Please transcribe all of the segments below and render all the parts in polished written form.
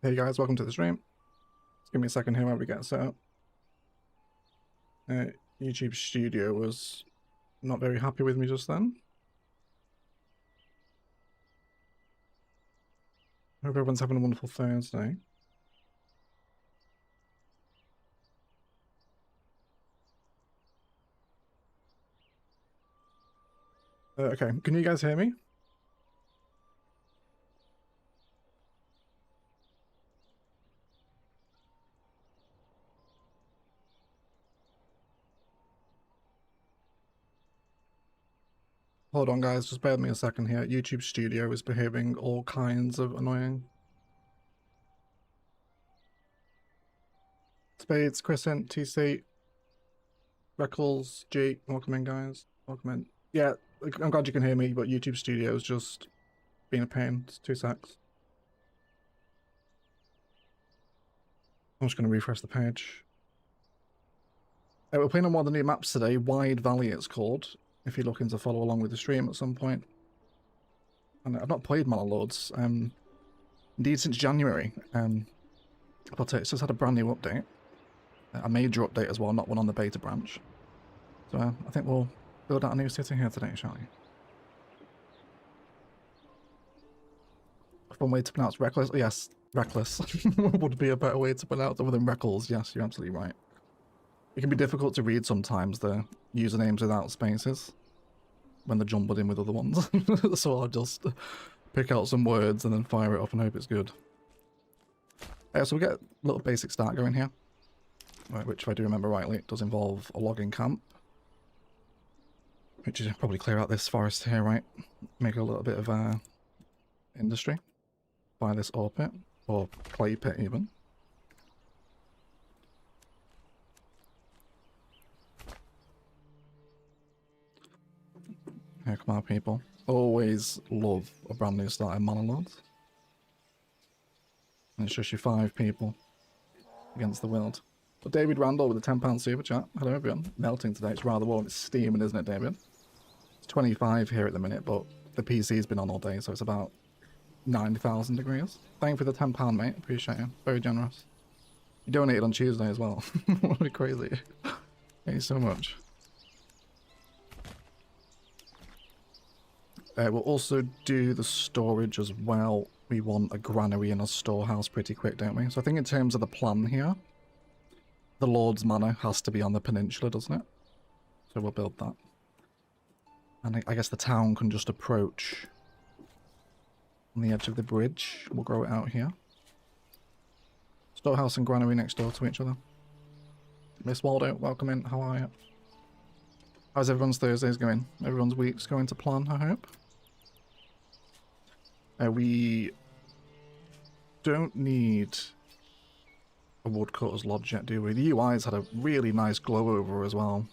Hey guys, welcome to the stream. Just give me a second here while we get set up. YouTube Studio was not very happy with me just then. Hope everyone's having a wonderful Thursday. Okay, can you guys hear me? Hold on guys, just bear with me a second here. YouTube Studio is behaving all kinds of annoying. Spades, Crescent, TC, Reckles, G, welcome in guys. Welcome in. Yeah, I'm glad you can hear me, but YouTube Studio is just being a pain. It's 2 secs. I'm just going to refresh the page. We're playing on one of the new maps today, Wide Valley it's called, if you're looking to follow along with the stream at some point. And I've not played Manor Lords, indeed since January, but it's just had a brand new update. A major update as well, not one on the beta branch. So I think we'll build out a new city here today, shall we? A fun way to pronounce Reckless? Yes, Reckless would be a better way to pronounce other than Reckles. Yes, you're absolutely right. It can be difficult to read sometimes, the usernames without spaces, when they're jumbled in with other ones. So I'll just pick out some words and then fire it up and hope it's good. So we get a little basic start going here, which if I do remember rightly, it does involve a logging camp. Which is probably clear out this forest here, right? Make a little bit of industry. Buy this ore pit, or clay pit even. Here come our people. Always love a brand new start in Manor Lords. And it's just your 5 people against the world. But David Randall with a £10 super chat. Hello everyone. Melting today. It's rather warm. It's steaming, isn't it, David? It's 25 here at the minute, but the PC's been on all day, so it's about 9,000 degrees. Thank you for the £10, mate. Appreciate you. Very generous. You donated on Tuesday as well. What a crazy. Thank you so much. We'll also do the storage as well. We want a granary and a storehouse pretty quick, don't we? So I think in terms of the plan here, the Lord's Manor has to be on the peninsula, doesn't it? So we'll build that. And I guess the town can just approach on the edge of the bridge. We'll grow it out here. Storehouse and granary next door to each other. Miss Waldo, welcome in. How are you? How's everyone's Thursdays going? Everyone's week's going to plan, I hope. We don't need a woodcutter's lodge yet, do we? The UI's had a really nice glow over as well.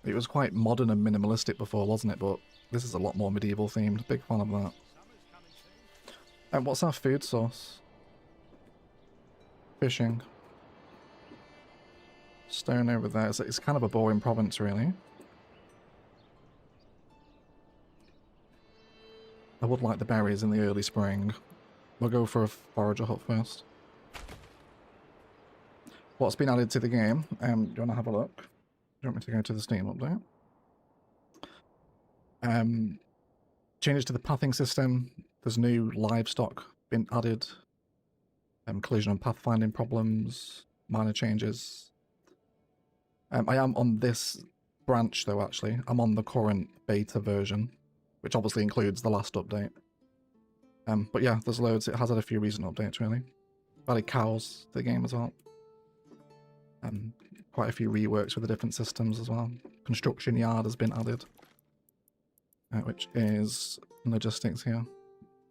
It was quite modern and minimalistic before, wasn't it? But this is a lot more medieval themed. Big fan of that. And what's our food source? Fishing. Stone over there. It's kind of a boring province, really. I would like the berries in the early spring. We'll go for a forager hut first. What's been added to the game? Do you want to have a look? Do you want me to go to the Steam update? Changes to the pathing system. There's new livestock been added. Collision and pathfinding problems. Minor changes. I am on this branch though, actually. I'm on the current beta version, which obviously includes the last update. But yeah, there's loads. It has had a few recent updates, really. Added cows to the game as well. Quite a few reworks with the different systems as well. Construction yard has been added, which is logistics here.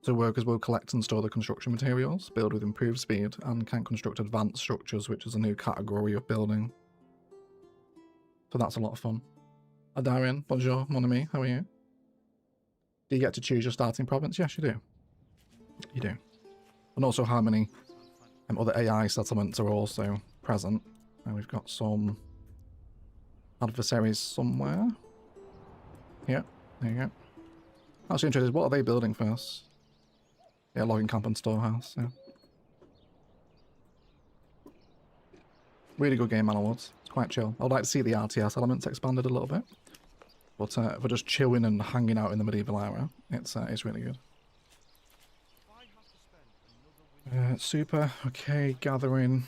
So workers will collect and store the construction materials, build with improved speed, and can construct advanced structures, which is a new category of building. So that's a lot of fun. Adarian, bonjour, mon ami, how are you? Do you get to choose your starting province? Yes, you do. You do. And also how many other AI settlements are also present. And we've got some adversaries somewhere. Yeah, there you go. Actually interested, what are they building first? Yeah, logging camp and storehouse, yeah. Really good game, Manor Lords. It's quite chill. I'd like to see the RTS elements expanded a little bit. But for just chilling and hanging out in the medieval era, it's really good. Super, okay, gathering.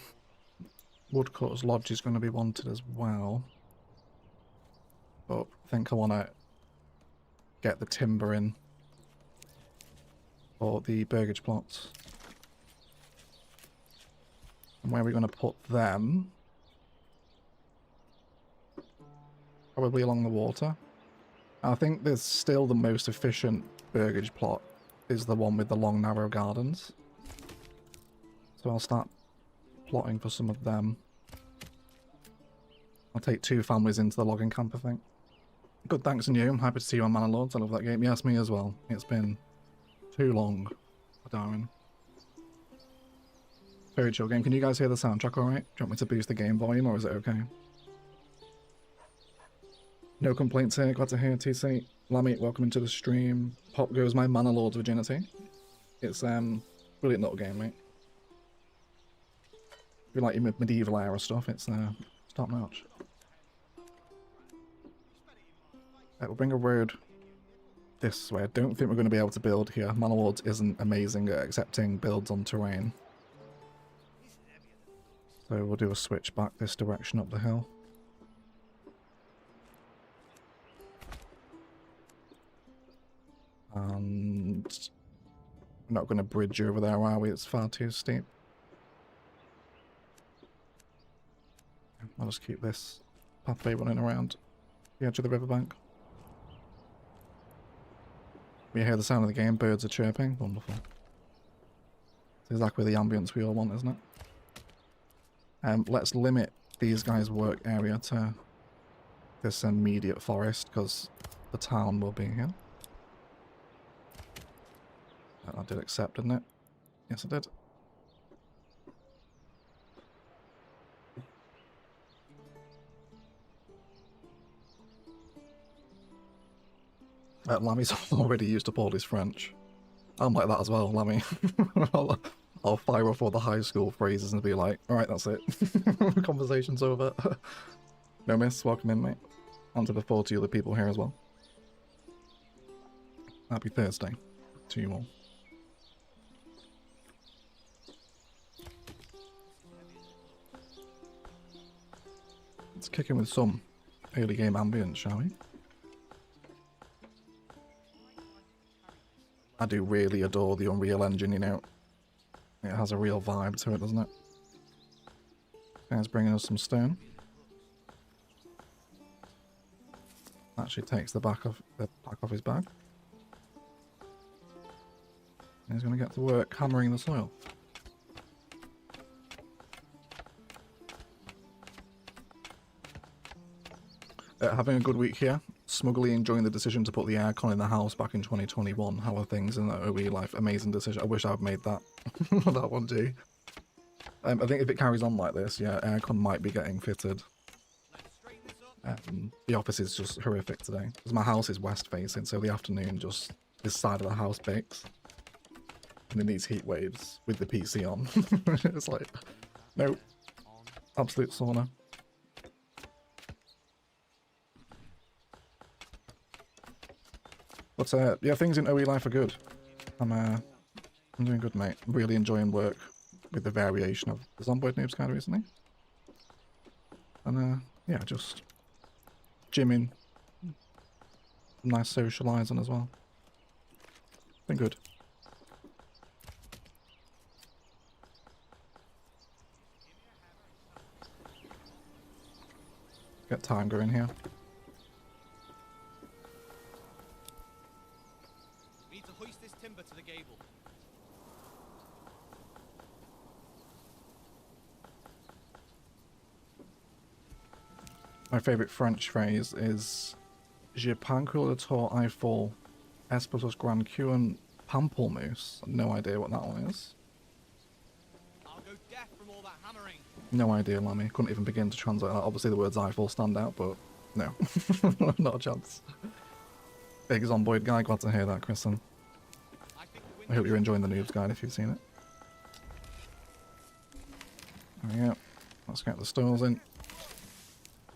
Woodcutter's Lodge is going to be wanted as well. But I think I want to get the timber in for the burgage plots. And where are we going to put them? Probably along the water. I think there's still the most efficient burgage plot is the one with the long narrow gardens. So I'll start plotting for some of them. I'll take 2 families into the logging camp, I think. Good, thanks, and you. I'm happy to see you on Manor Lords. I love that game. Yes, me as well. It's been too long for Darwin. Very chill game. Can you guys hear the soundtrack alright? Do you want me to boost the game volume, or is it okay? No complaints here. Glad to hear, TC. Lammy, welcome into the stream. Pop goes my Manor Lord's virginity. It's brilliant little game, mate. If you like your medieval era stuff, it's top notch. We'll bring a road this way. I don't think we're going to be able to build here. Manor Lords isn't amazing at accepting builds on terrain. So we'll do a switch back this direction up the hill. And we're not going to bridge over there, are we? It's far too steep. I'll just keep this pathway running around the edge of the riverbank. You hear the sound of the game, birds are chirping. Wonderful. It's exactly the ambience we all want, isn't it? Let's limit these guys' work area to this immediate forest, because the town will be here. I did accept, didn't it? Yes, I did. Lammy's already used up all his French. I'm like that as well, Lammy. I'll fire off all the high school phrases and be like, alright, that's it. Conversation's over. No miss, welcome in, mate. And to the 40 other people here as well. Happy Thursday to you all. Let's kick in with some early game ambience, shall we? I do really adore the Unreal Engine, you know. It has a real vibe to it, doesn't it? Guy's bringing us some stone. Actually takes the back off his bag. And he's going to get to work hammering the soil. Having a good week here. Smugly enjoying the decision to put the aircon in the house back in 2021. How are things in the OE life? Amazing decision. I wish I'd made that. That one too. I think if it carries on like this, yeah, aircon might be getting fitted. The office is just horrific today. Because my house is west facing, so the afternoon just this side of the house bakes. And in these heat waves with the PC on. It's like, no. Absolute sauna. But yeah, things in OE life are good. I'm doing good, mate. I'm really enjoying work with the variation of the Zomboid Noobs kind of recently. And yeah, just gymming. Nice socialising as well. Been good. Get time going here. Timber to the gable. My favourite French phrase is Je pancre le tour Eiffel, Espetos Grand Cuan Pamplemousse. No idea what that one is. I'll go deaf from all that hammering. No idea, Lammy. Couldn't even begin to translate that. Obviously the words Eiffel stand out, but no. Not a chance. Big Zomboid guy, glad to hear that, Kristen. I hope you're enjoying the Noob's Guide if you've seen it. There we go. Let's get the stalls in.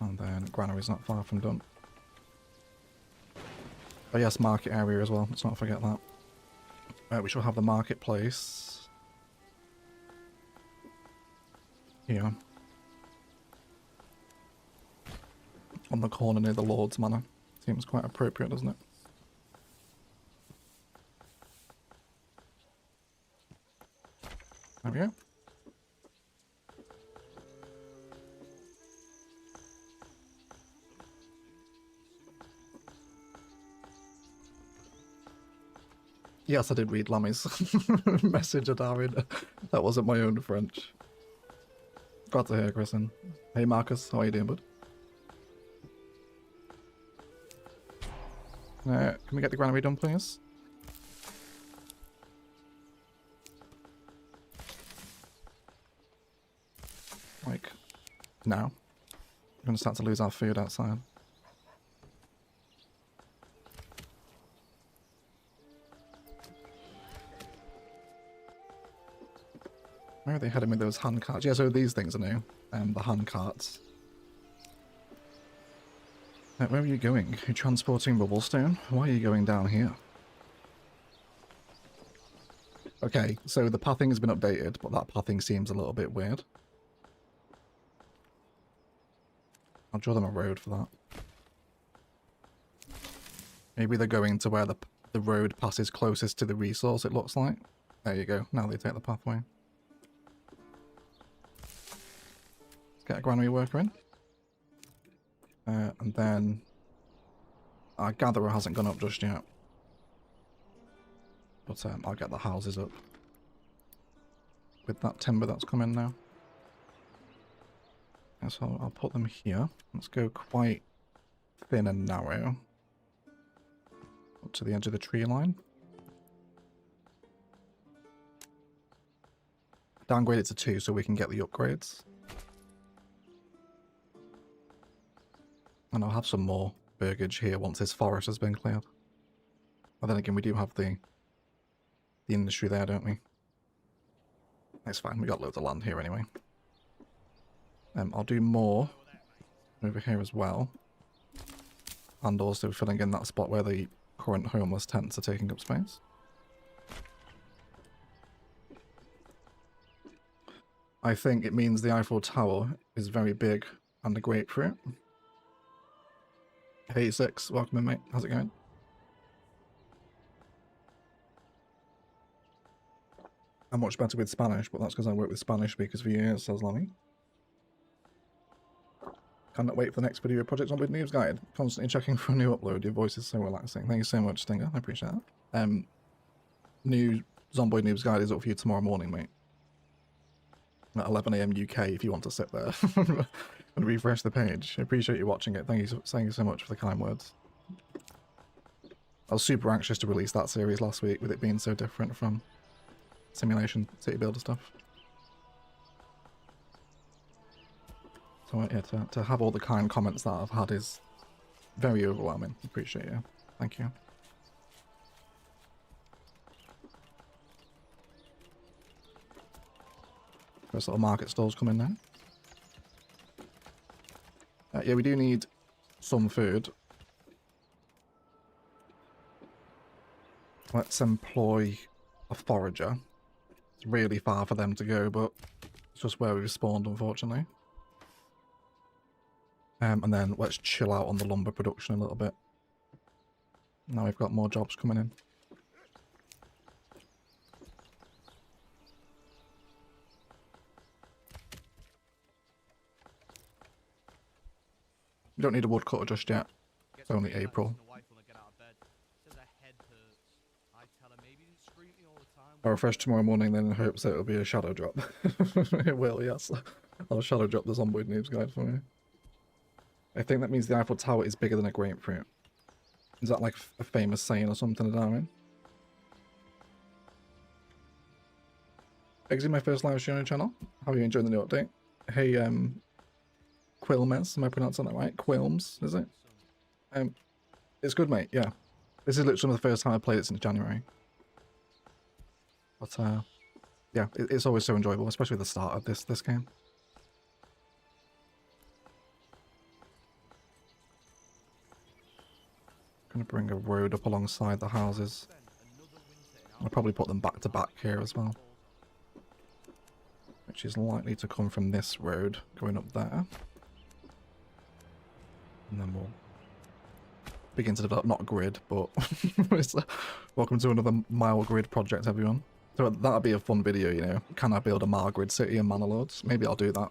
And then granary's not far from done. Oh yes, market area as well. Let's not forget that. We shall have the marketplace here. On the corner near the Lords Manor. Seems quite appropriate, doesn't it? There we go. Yes, I did read Lammy's message at Darren. That wasn't my own French. Glad to hear, Kristen. Hey Marcus, how are you doing, bud? Can we get the granary done, please? Like, now. We're gonna start to lose our food outside. Where are they heading with those handcarts? Yeah, so these things are new. The handcarts. Where are you going? You're transporting Rubblestone? Why are you going down here? Okay, so the pathing has been updated, but that pathing seems a little bit weird. I'll draw them a road for that. Maybe they're going to where the road passes closest to the resource, it looks like. There you go. Now they take the pathway. Get a granary worker in. And then our gatherer hasn't gone up just yet. But I'll get the houses up. With that timber that's coming now. Yeah, so I'll put them here. Let's go quite thin and narrow. Up to the edge of the tree line. Downgrade it to 2 so we can get the upgrades. And I'll have some more burgage here once this forest has been cleared. But then again, we do have the industry there, don't we? That's fine, we got loads of land here anyway. I'll do more over here as well. And also filling in that spot where the current homeless tents are taking up space. I think it means the Eiffel Tower is very big and a grapefruit. Hey Six, welcome in mate, how's it going? I'm much better with Spanish, but that's because I work with Spanish speakers for years, says Lammy. Cannot wait for the next video project on with News Guide. Constantly checking for a new upload, your voice is so relaxing. Thank you so much, Stinger, I appreciate that. New Zomboid News Guide is up for you tomorrow morning, mate. At 11 AM UK if you want to sit there and refresh the page. I appreciate you watching it. Thank you so much for the kind words. I was super anxious to release that series last week with it being so different from Simulation City Builder stuff. So yeah, to have all the kind comments that I've had is very overwhelming. Appreciate you. Thank you. First little market stalls coming now. Yeah, we do need some food. Let's employ a forager. It's really far for them to go, but it's just where we've spawned, unfortunately. And then let's chill out on the lumber production a little bit. Now we've got more jobs coming in. You don't need a woodcutter just yet. It's only April. I'll refresh tomorrow morning then in hopes that it'll be a shadow drop. It will, yes. I'll shadow drop the Zomboid News Guide for you. I think that means the Eiffel Tower is bigger than a grapefruit. Is that like a famous saying or something, Darwin? Exiting my first live stream on your channel. How are you enjoying the new update? Hey, Quilmes, am I pronouncing that right? Quilms, is it? It's good, mate, yeah. This is literally the first time I played it since January. But yeah, it's always so enjoyable, especially at the start of this game. Gonna bring a road up alongside the houses. I'll probably put them back to back here as well, which is likely to come from this road going up there. And then we'll begin to develop, not grid, but welcome to another mile grid project, everyone. So that'll be a fun video, you know. Can I build a mile grid city in Manor Lords? Maybe I'll do that.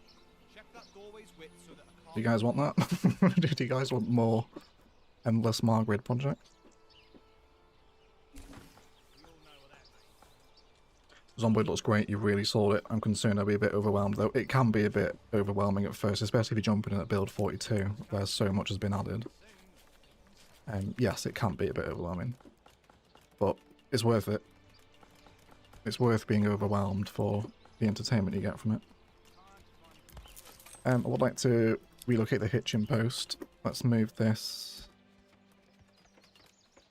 Do you guys want that? Do you guys want more endless mile grid projects? Zomboid looks great, you really sold it. I'm concerned I'll be a bit overwhelmed though. It can be a bit overwhelming at first, especially if you're jumping in at build 42, where so much has been added. Yes, it can be a bit overwhelming, but it's worth it. It's worth being overwhelmed for the entertainment you get from it. I would like to relocate the hitching post. Let's move this.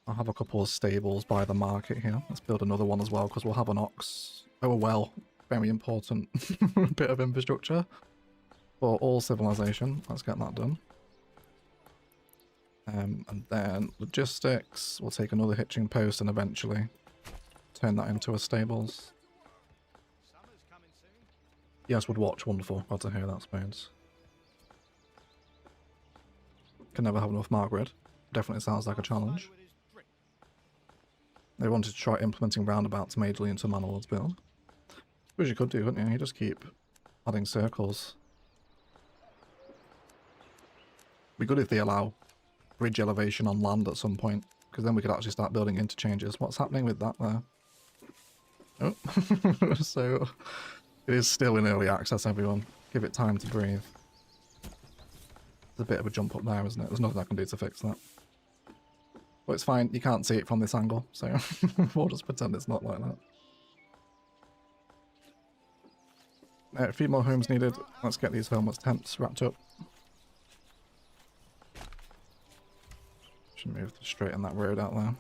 I'll have a couple of stables by the market here. Let's build another one as well, because we'll have an ox. Oh well, very important bit of infrastructure for all civilization. Let's get that done. And then logistics, we'll take another hitching post and eventually turn that into a stables. Yes, would watch, wonderful. Glad to hear that, Spoons. Can never have enough Margaret. Definitely sounds like a challenge. They wanted to try implementing roundabouts majorly into Manor Lords build. Which you could do, couldn't you? You just keep adding circles. Be good if they allow bridge elevation on land at some point, because then we could actually start building interchanges. What's happening with that there? Oh, so it is still in early access, everyone. Give it time to breathe. There's a bit of a jump up there, isn't it? There's nothing I can do to fix that. But it's fine, you can't see it from this angle, so we'll just pretend it's not like that. A few more homes needed. Let's get these homeless tents wrapped up. Should move straight in that road out there.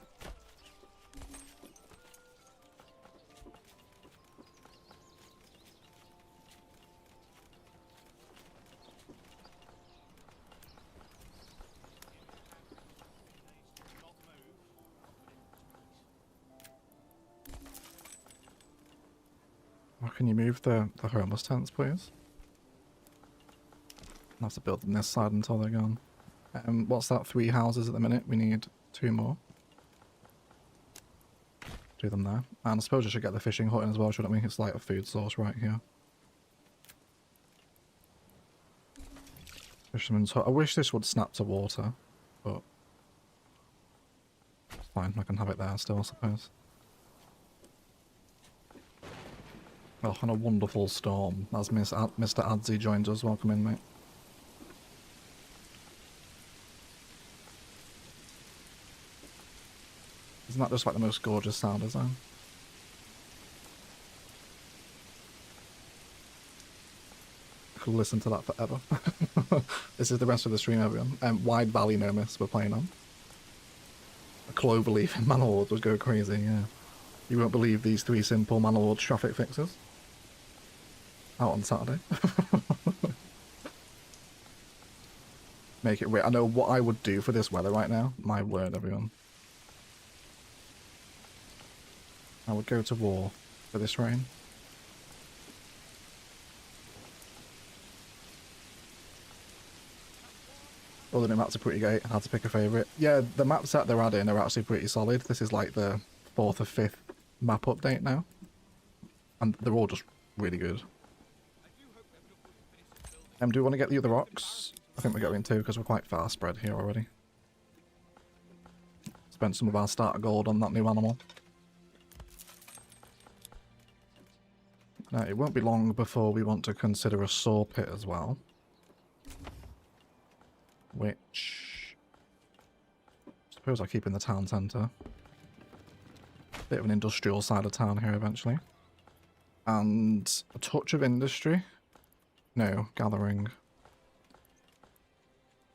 Can you move the homeless tents, please? I'll have to build them this side until they're gone. What's that? 3 houses at the minute? We need 2 more. Do them there. And I suppose I should get the fishing hut in as well, shouldn't we? It's like a food source right here. Fisherman's hut. I wish this would snap to water, but it's fine. I can have it there still, I suppose. Oh, and a wonderful storm. As Mr. Adzi joins us. Welcome in, mate. Isn't that just like the most gorgeous sound, is it? I could listen to that forever. This is the rest of the stream, everyone. Wide Valley Nomis we're playing on. A clover leaf in Manor Lords would go crazy, yeah. You won't believe these 3 simple Manor Lords traffic fixes. Out on Saturday. Make it weird. I know what I would do for this weather right now. My word, everyone. I would go to war for this rain. All the new maps are pretty great. Hard to pick a favourite. Yeah, the maps that they're adding are actually pretty solid. This is like the 4th or 5th map update now. And they're all just really good. Do we want to get the other rocks? I think we're going to, because we're quite far spread here already. Spent some of our starter gold on that new animal. Now, it won't be long before we want to consider a saw pit as well. Which I suppose I'll keep in the town centre. Bit of an industrial side of town here eventually. And a touch of industry. No, gathering.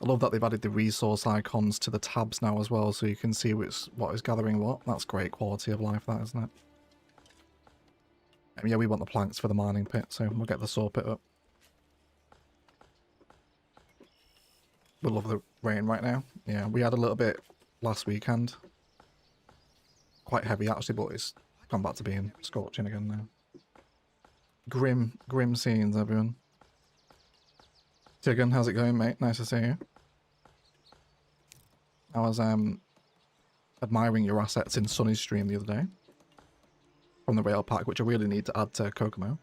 I love that they've added the resource icons to the tabs now as well, so you can see what is gathering what. That's great quality of life, that, isn't it? Yeah, we want the planks for the mining pit, so we'll get the saw pit up. We love the rain right now. Yeah, we had a little bit last weekend. Quite heavy actually, but it's gone back to being scorching again now. Grim scenes, everyone. Tigan, how's it going, mate? Nice to see you. I was admiring your assets in Sunny's stream the other day. From the rail pack, which I really need to add to Kokomo.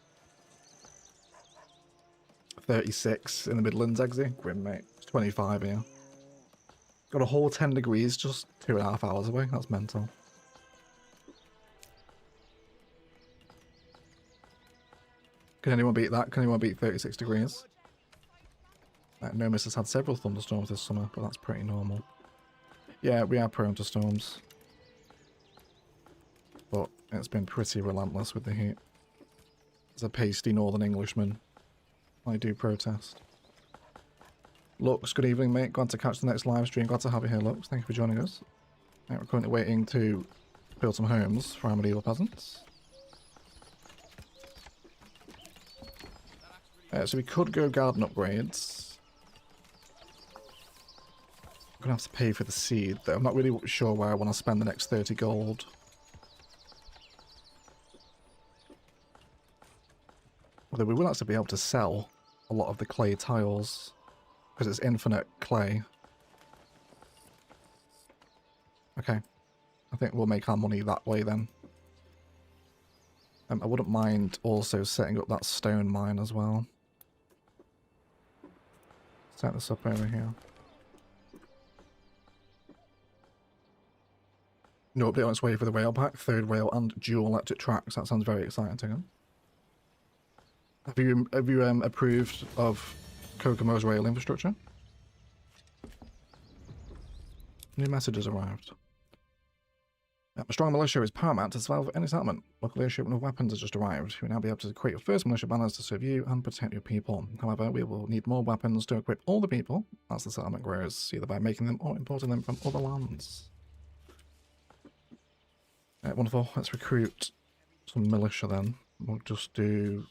36 in the Midlands, Eggsy. Grim, mate. It's 25 here. Got a whole 10 degrees just 2.5 hours away. That's mental. Can anyone beat that? Can anyone beat 36 degrees? Nomis has had several thunderstorms this summer, but that's pretty normal. Yeah, we are prone to storms. But it's been pretty relentless with the heat. As a pasty northern Englishman, I do protest. Lux, good evening, mate. Glad to catch the next live stream. Glad to have you here, Lux. Thank you for joining us. We're currently waiting to build some homes for our medieval peasants. So we could go garden upgrades. I'm going to have to pay for the seed, though. I'm not really sure where I want to spend the next 30 gold. Although we will actually be able to sell a lot of the clay tiles, because it's infinite clay. Okay. I think we'll make our money that way then. I wouldn't mind also setting up that stone mine as well. Set this up over here. No update on its way for the rail pack, third rail and dual electric tracks. That sounds very exciting to him. Have you approved of Kokomo's rail infrastructure? New messages arrived. A strong militia is paramount to survive any settlement. Luckily, a shipment of weapons has just arrived. You will now be able to create your first militia banners to serve you and protect your people. However, we will need more weapons to equip all the people as the settlement grows, either by making them or importing them from other lands. Wonderful. Let's recruit some militia then. We'll just do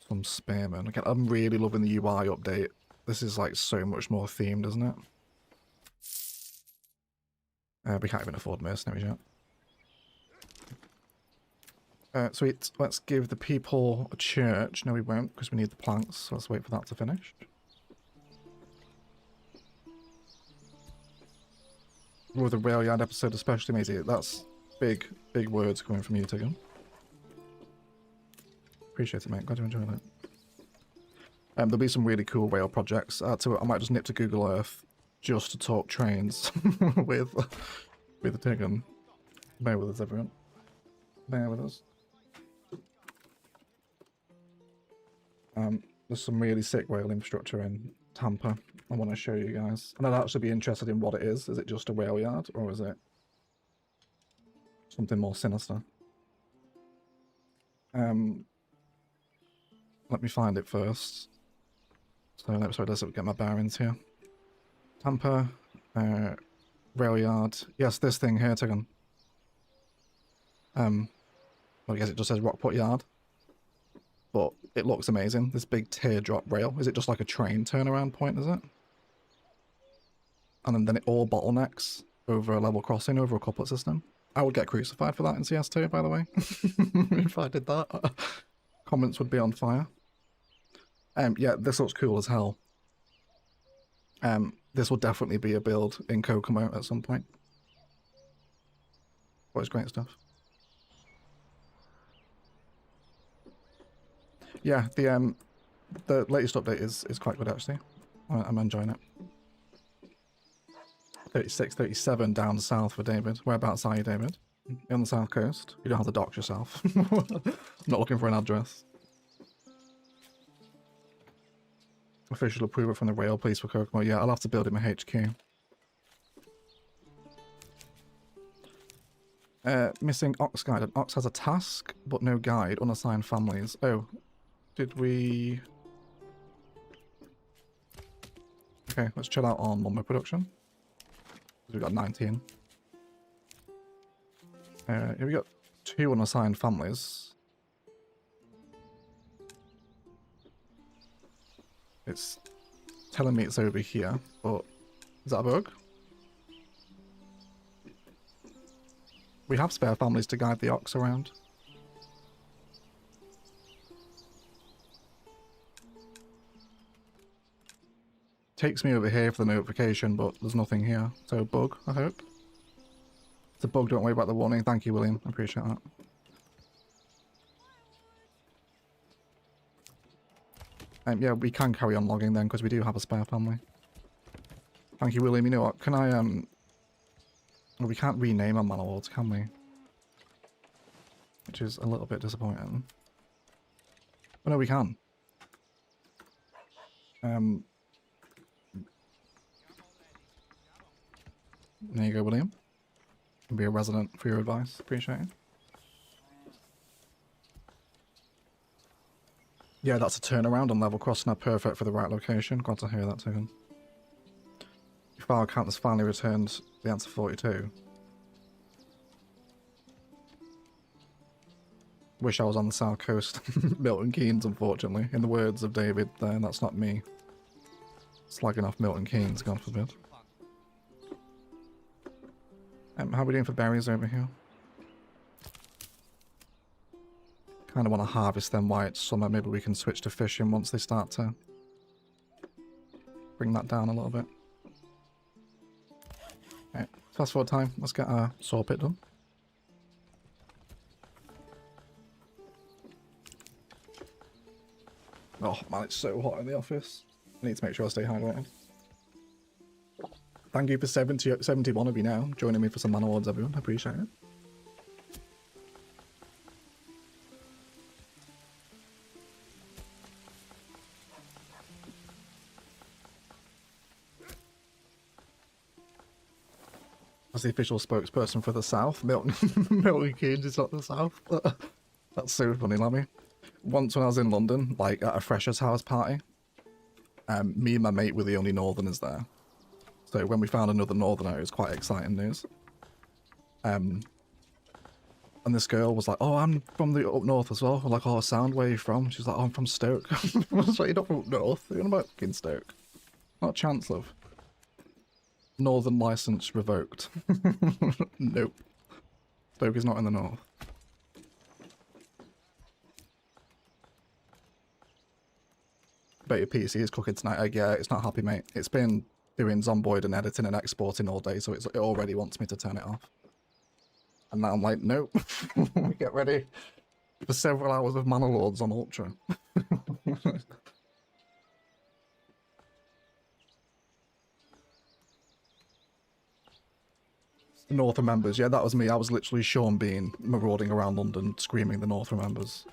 some spearmen. Again, I'm really loving the UI update. This is like so much more themed, isn't it? We can't even afford mercenaries yet. Sweet. Let's give the people a church. No, we won't, because we need the planks. So let's wait for that to finish. With the rail yard episode especially, matey. That's big words coming from you, Tigan. Appreciate it, mate. Glad you enjoyed it. There'll be some really cool rail projects. I might just nip to Google Earth just to talk trains with the Tigan. Bear with us, everyone. Bear with us. There's some really sick rail infrastructure in Tampa I want to show you guys. And I'd actually be interested in what it is. Is it just a rail yard, or is it something more sinister? Let me find it first. So let's get my bearings here. Tampa, rail yard. Yes, this thing here, Tigan. Well, I guess it just says Rockport Yard. But it looks amazing. This big teardrop rail. Is it just like a train turnaround point, is it? And then it all bottlenecks over a level crossing, over a couplet system. I would get crucified for that in CS2, by the way. If I did that. Comments would be on fire. Yeah, this looks cool as hell. This will definitely be a build in Kokomo at some point. But it's great stuff. Yeah, the latest update is quite good actually. I'm enjoying it. 36, 37 down south for David. Whereabouts are you, David? You're on the south coast. You don't have to dox yourself. Not looking for an address. Official approval from the rail police for Kokomo. Yeah, I'll have to build it in my HQ. Missing Ox guide. An Ox has a task, but no guide. Unassigned families. Oh, did we... Okay, let's chill out on lumber production. We've got 19. Here we got 2 unassigned families. It's telling me it's over here, but is that a bug? We have spare families to guide the ox around. Takes me over here for the notification, but there's nothing here. So bug, I hope. It's a bug, don't worry about the warning. Thank you, William. I appreciate that. Yeah, we can carry on logging then, because we do have a spare family. Thank you, William. You know what? Can I, well, we can't rename our Manor Lords, can we? Which is a little bit disappointing. Oh, no, we can. There you go, William. Be a resident for your advice. Appreciate it. Yeah, that's a turnaround on level crossing. Are perfect for the right location. Glad to hear that too. Your file account has finally returned the answer 42. Wish I was on the south coast. Milton Keynes, unfortunately. In the words of David there, that's not me slagging off Milton Keynes, God forbid. How are we doing for berries over here? Kind of want to harvest them while it's summer. Maybe we can switch to fishing once they start to bring that down a little bit. Right, fast forward time. Let's get our saw pit done. Oh man, it's so hot in the office. I need to make sure I stay hydrated. Thank you for 71 of you now joining me for some Manor Lords, everyone. I appreciate it. As the official spokesperson for the South, Milton Keynes is not the South. That's so funny, Lammy. Once when I was in London, like at a Freshers' House party, me and my mate were the only Northerners there. So when we found another Northerner, it was quite exciting news. And this girl was like, "Oh, I'm from the up north as well." We're like, "Oh, sound where are you from?" She's like, "Oh, I'm from Stoke." I was like, "You're not from up north. You're about fucking Stoke. Not a chance, love. Northern license revoked." Nope. Stoke is not in the north. Bet your PC is cooking tonight. Yeah, it's not happy, mate. It's been doing Zomboid and editing and exporting all day, so it already wants me to turn it off. And now I'm like, nope. Get ready for several hours of Manor Lords on Ultra. North members, yeah, that was me. I was literally Sean Bean marauding around London screaming the North members.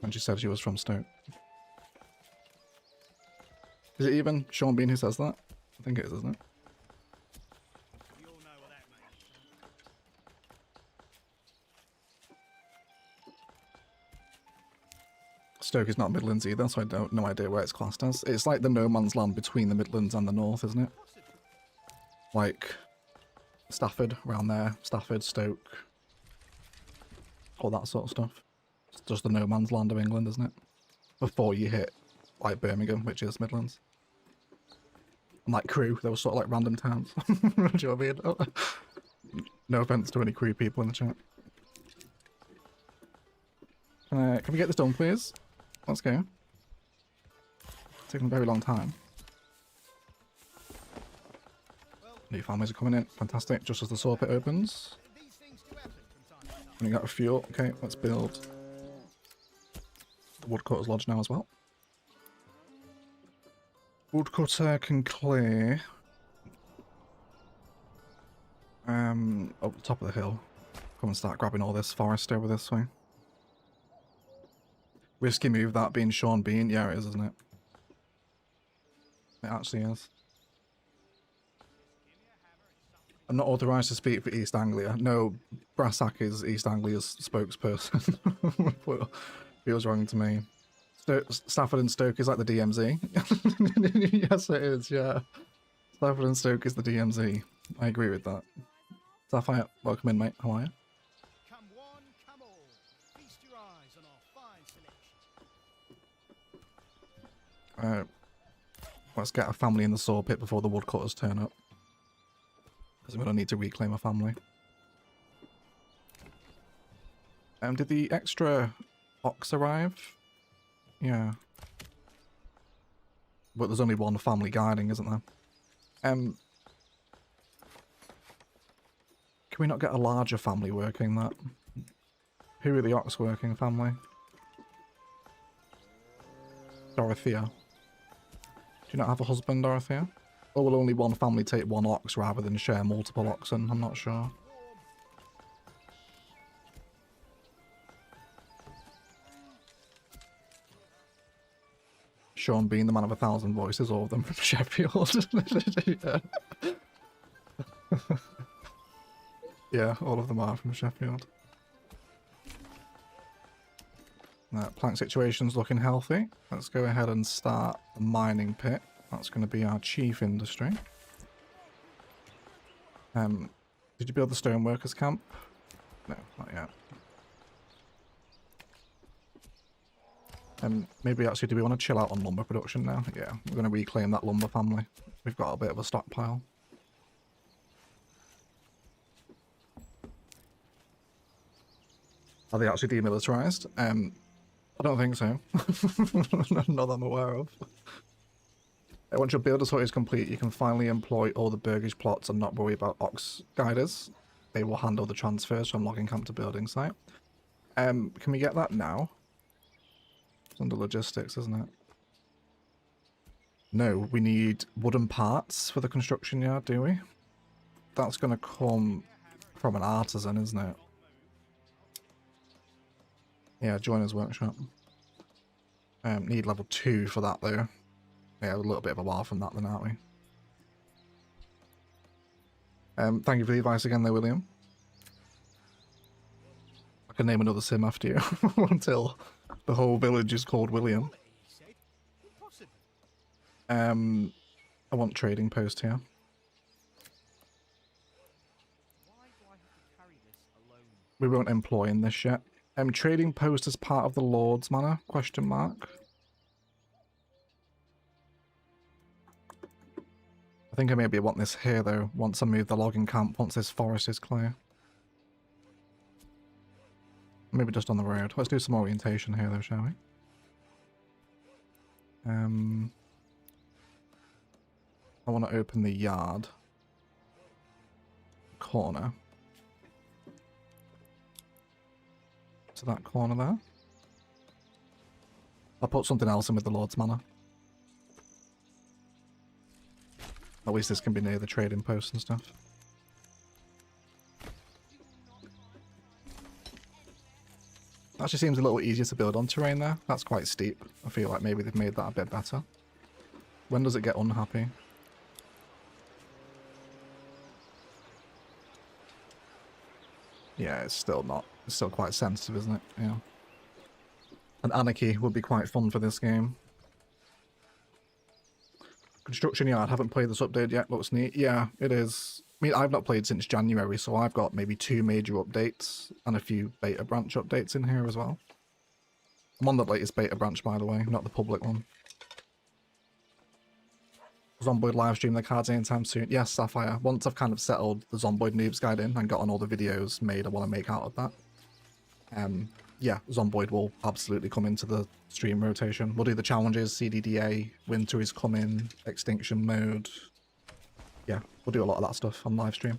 And she said she was from Stoke. Is it even Sean Bean who says that? I think it is, isn't it? You all know what that means. Stoke is not Midlands either, so I don't no idea where it's classed as. It's like the no man's land between the Midlands and the North, isn't it? Like Stafford, around there. Stafford, Stoke. All that sort of stuff. It's just the no man's land of England, isn't it? Before you hit, like, Birmingham, which is Midlands. And like Crewe, they were sort of like random towns. Do you know what I mean? No offense to any Crewe people in the chat. Can we get this done, please? Let's go. It's taking a very long time. New families are coming in. Fantastic. Just as the saw pit opens. And you got a fuel. Okay, let's build the woodcutter's lodge now as well. Woodcutter can clear up the top of the hill. Come and start grabbing all this forest over this way. Risky move that being Sean Bean. Yeah, it is, isn't it? It actually is. I'm not authorised to speak for East Anglia. No, Brassack is East Anglia's spokesperson. Feels wrong to me. Stafford and Stoke is like the DMZ. Yes, it is, yeah. Stafford and Stoke is the DMZ. I agree with that. Sapphire, welcome in, mate. How are you? Come one, come all. Feast your eyes on our fine selection. Let's get a family in the saw pit before the woodcutters turn up. Because we're going to need to reclaim a family. Did the extra ox arrive? Yeah. But there's only one family guiding, isn't there? Can we not get a larger family working that? Who are the ox working family? Dorothea. Do you not have a husband, Dorothea? Or will only one family take one ox rather than share multiple oxen? I'm not sure. Sean Bean, the man of 1,000 voices, all of them from Sheffield. Yeah. Yeah, all of them are from Sheffield. Plant situation's looking healthy. Let's go ahead and start the mining pit. That's going to be our chief industry. Did you build the stoneworkers camp? No, not yet. Maybe actually, do we want to chill out on lumber production now? Yeah, we're going to reclaim that lumber family. We've got a bit of a stockpile. Are they actually demilitarized? I don't think so. Not that I'm aware of. Once your builder's hut is complete, you can finally employ all the burgage plots and not worry about ox guiders. They will handle the transfers from logging camp to building site. Can we get that now? It's under logistics, isn't it? No, we need wooden parts for the construction yard, do we? That's going to come from an artisan, isn't it? Yeah, joiner's workshop. Need level 2 for that, though. Yeah, a little bit of a while from that then, aren't we? Thank you for the advice again there, William. I can name another sim after you until the whole village is called William. I want trading post here. We won't employ in this yet. Trading post as part of the Lords Manor? Question mark. I think I maybe want this here though, once I move the logging camp, once this forest is clear. Maybe just on the road. Let's do some orientation here though, shall we? I want to open the yard. Corner. To that corner there. I'll put something else in with the Lord's Manor. At least this can be near the trading post and stuff. Actually seems a little easier to build on terrain there. That's quite steep. I feel like maybe they've made that a bit better. When does it get unhappy? Yeah, it's still not. It's still quite sensitive, isn't it? Yeah. And anarchy would be quite fun for this game. Construction yard, haven't played this update yet, looks neat. Yeah, it is. I mean, I've not played since January, so I've got maybe 2 major updates and a few beta branch updates in here as well. I'm on the latest beta branch, by the way, not the public one. Zomboid livestream their cards anytime soon. Yes, Sapphire. Once I've kind of settled the Zomboid Noobs Guide in and gotten all the videos made I want to make out of that. Yeah, Zomboid will absolutely come into the stream rotation. We'll do the challenges, CDDA, Winter is coming, Extinction Mode. Yeah, we'll do a lot of that stuff on live stream.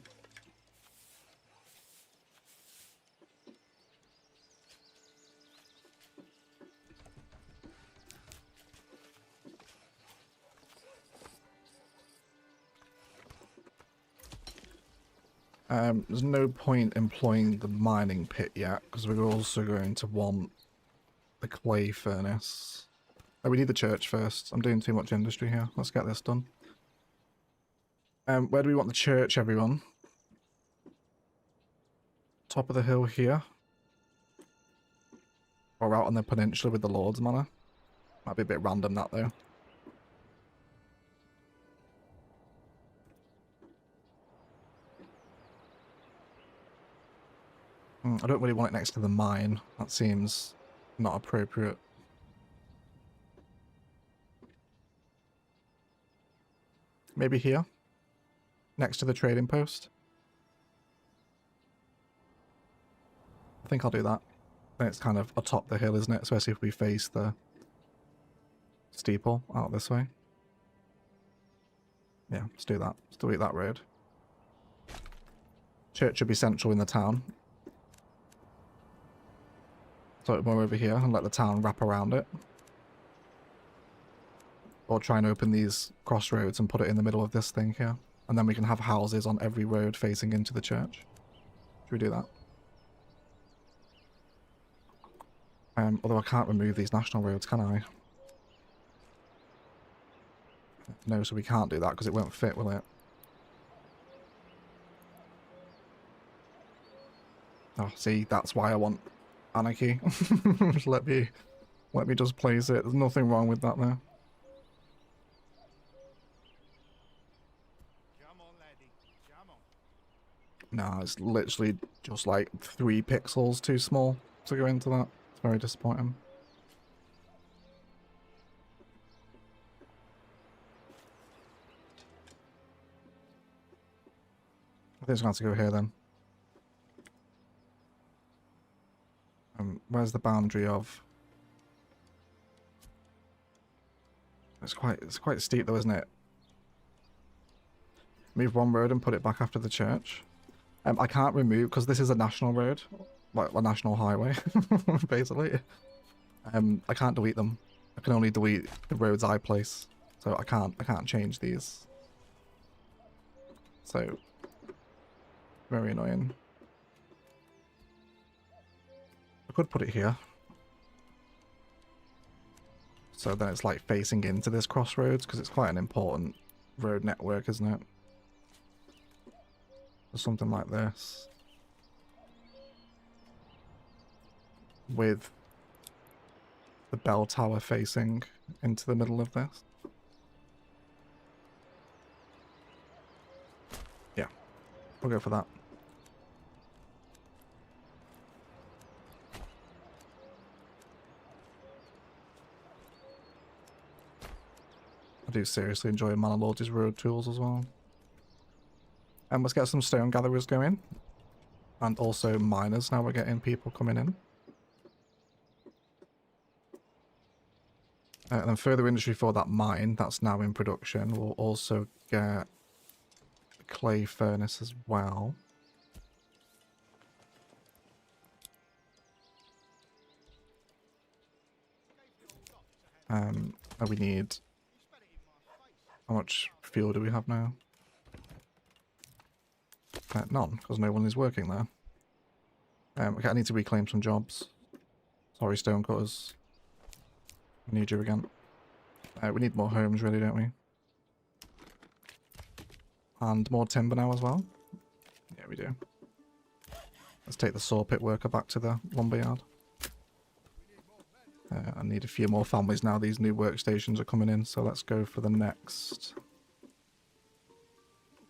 There's no point employing the mining pit yet, because we're also going to want the clay furnace. Oh, we need the church first. I'm doing too much industry here. Let's get this done. Where do we want the church, everyone? Top of the hill here. Or out on the peninsula with the Lord's Manor. Might be a bit random, that, though. I don't really want it next to the mine. That seems not appropriate. maybe here, next to the trading post. I think I'll do that. Then it's kind of atop the hill, isn't it? Especially if we face the steeple out this way. Yeah, let's do that. Let's delete that road. Church should be central in the town. So more over here and let the town wrap around it. Or try and open these crossroads and put it in the middle of this thing here. And then we can have houses on every road facing into the church. Should we do that? Although I can't remove these national roads, can I? No, so we can't do that because it won't fit, will it? Oh, see, that's why I want anarchy. Just let me just place it. There's nothing wrong with that there. No, it's literally just like 3 pixels too small to go into that. It's very disappointing. I think it's going to have to go here then. Where's the boundary of? It's quite steep though, isn't it? Move one road and put it back after the church. I can't remove because this is a national road, like a national highway, basically. I can't delete them. I can only delete the roads I place, so I can't change these. So very annoying. I could put it here. So then it's like facing into this crossroads because it's quite an important road network, isn't it? Or something like this. With the bell tower facing into the middle of this. Yeah, we'll go for that. I do seriously enjoy Manor Lords' road tools as well. And let's get some stone gatherers going. And also miners, now we're getting people coming in. And then further industry for that mine, that's now in production. We'll also get a clay furnace as well. And we need... How much fuel do we have now? None, because no one is working there. Okay, I need to reclaim some jobs. Sorry, stonecutters. I need you again. We need more homes, really, don't we? And more timber now as well. Yeah, we do. Let's take the saw pit worker back to the lumberyard. I need a few more families now. These new workstations are coming in, so let's go for the next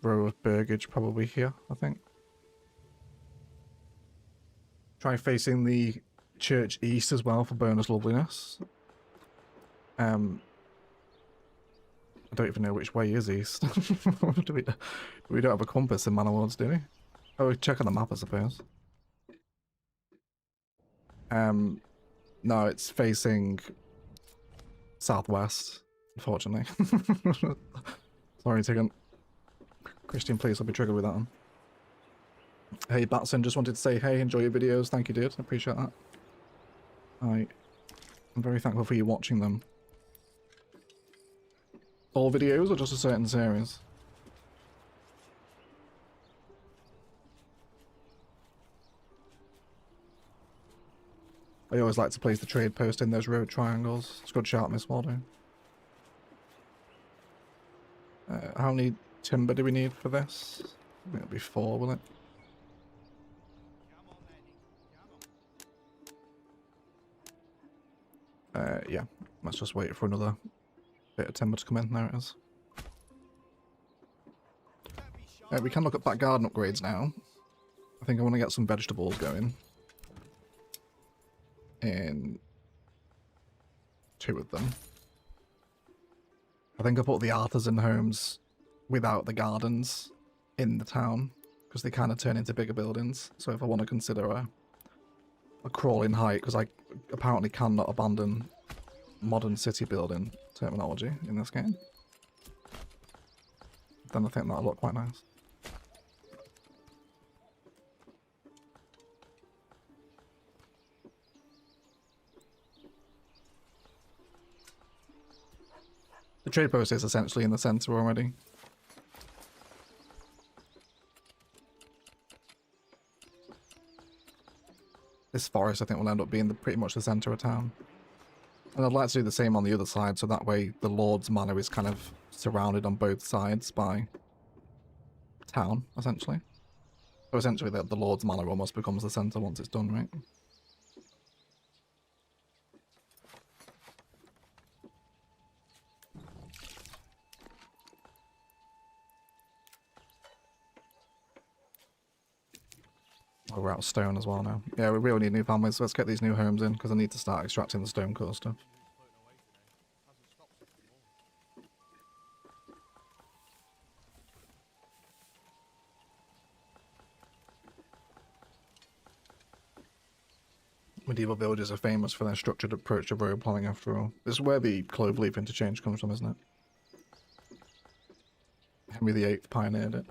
row of burgage, probably here, I think. Try facing the church east as well for bonus loveliness. I don't even know which way is east. we don't have a compass in Manor Lords, do we? Oh, we check on the map, I suppose. No, it's facing southwest, unfortunately. Sorry, Tigan. Christian, please, I'll be triggered with that one. Hey, Batson, just wanted to say, hey, enjoy your videos. Thank you, dude. I appreciate that. I'm very thankful for you watching them. All videos or just a certain series? I always like to place the trade post in those road triangles. It's a good shout, Miss Waldo. How many timber do we need for this? I think it'll be 4, will it? Yeah. Let's just wait for another bit of timber to come in. There it is. We can look at back garden upgrades now. I think I want to get some vegetables going. In 2 of them. I think I put the artisan homes without the gardens in the town, because they kind of turn into bigger buildings. So if I want to consider a crawling height, because I apparently cannot abandon modern city building terminology in this game, then I think that'll look quite nice. The trade post is essentially in the center already. This forest, I think, will end up being pretty much the center of town. And I'd like to do the same on the other side, so that way the Lord's Manor is kind of surrounded on both sides by town, essentially. So essentially the Lord's Manor almost becomes the center once it's done, right? Oh, we're out of stone as well now. Yeah, we really need new families, so let's get these new homes in, because I need to start extracting the stone core stuff. Medieval villages are famous for their structured approach to road planning after all. This is where the cloverleaf interchange comes from, isn't it? Henry VIII pioneered it.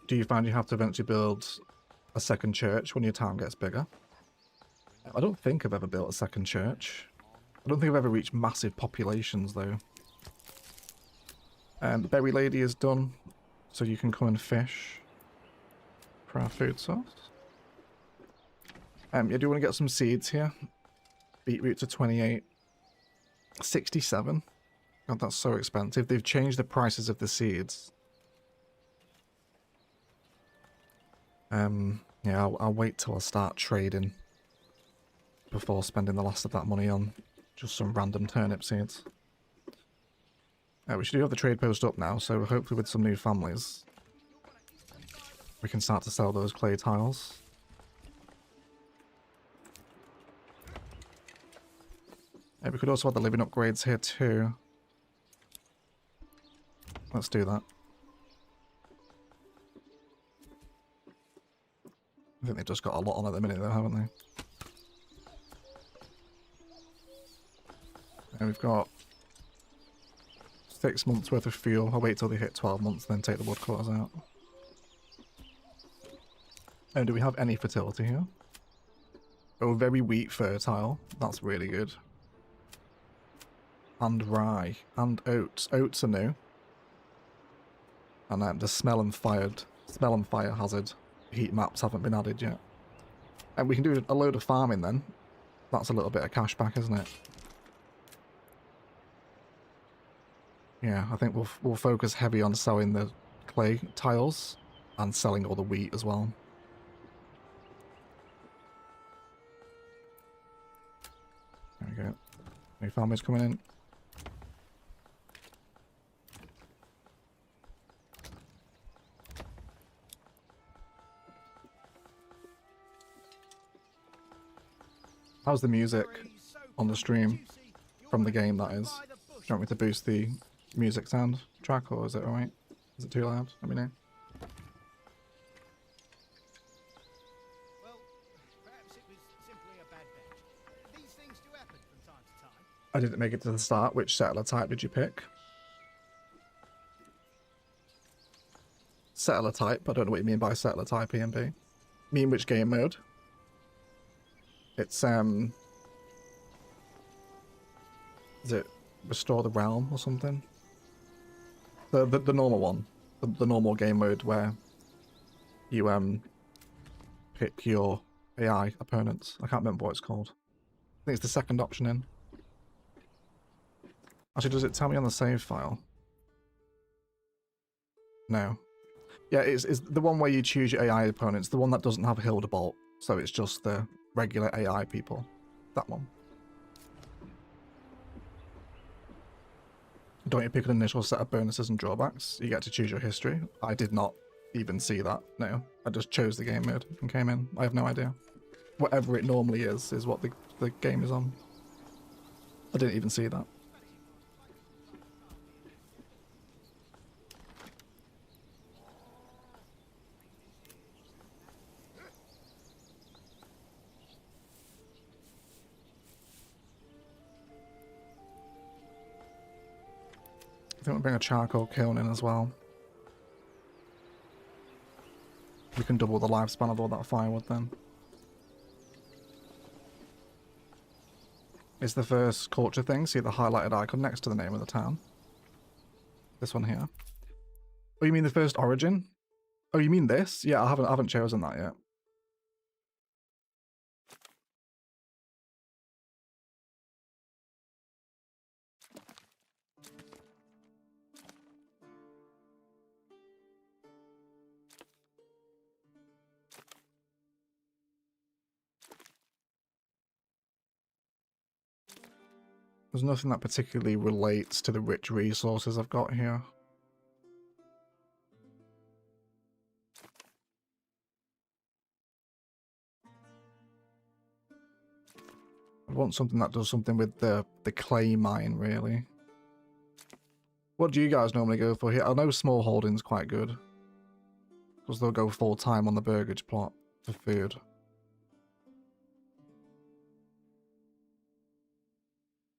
Do you find you have to eventually build a second church when your town gets bigger? I don't think I've ever built a second church. I don't think I've ever reached massive populations, though. The berry lady is done, so you can come and fish for our food source. Yeah, do you want to get some seeds here? Beetroot to 28. 67. God, that's so expensive. They've changed the prices of the seeds. Yeah, I'll wait till I start trading before spending the last of that money on just some random turnip seeds. We should have the trade post up now, so hopefully with some new families we can start to sell those clay tiles. We could also have the living upgrades here too. Let's do that. I think they've just got a lot on at the minute though, haven't they? And we've got 6 months worth of fuel. I'll wait till they hit 12 months, then take the woodcutters out. And do we have any fertility here? Oh, very wheat fertile. That's really good. And rye. And oats. Oats are new. And the smell and fire hazard heat maps haven't been added yet. And we can do a load of farming then. That's a little bit of cash back, isn't it? Yeah, I think we'll focus heavy on selling the clay tiles and selling all the wheat as well. There we go. New farmers coming in. How's the music on the stream from the game, that is? Do you want me to boost the music sound track, or is it alright? Is it too loud? Let me know. Well, perhaps it was simply a bad bet. These things do happen from time to time. I didn't make it to the start. Which settler type did you pick? Settler type? I don't know what you mean by settler type, EMP. Mean which game mode? It's, is it Restore the Realm or something? The normal one. The normal game mode where you, pick your AI opponents. I can't remember what it's called. I think it's the second option in. Actually, does it tell me on the save file? No. Yeah, it's the one where you choose your AI opponents, the one that doesn't have Hildebolt, so it's just the regular AI people. That one. Don't you pick an initial set of bonuses and drawbacks? You get to choose your history. I did not even see that, no. I just chose the game mode and came in. I have no idea. Whatever it normally is what the game is on. I didn't even see that. I think we'll bring a charcoal kiln in as well. We can double the lifespan of all that firewood then. It's the first culture thing. See the highlighted icon next to the name of the town? This one here. Oh, you mean the first origin? Oh, you mean this? Yeah, I haven't chosen that yet. There's nothing that particularly relates to the rich resources I've got here. I want something that does something with the clay mine, really. What do you guys normally go for here? I know small holding's quite good. Because they'll go full time on the burgage plot for food.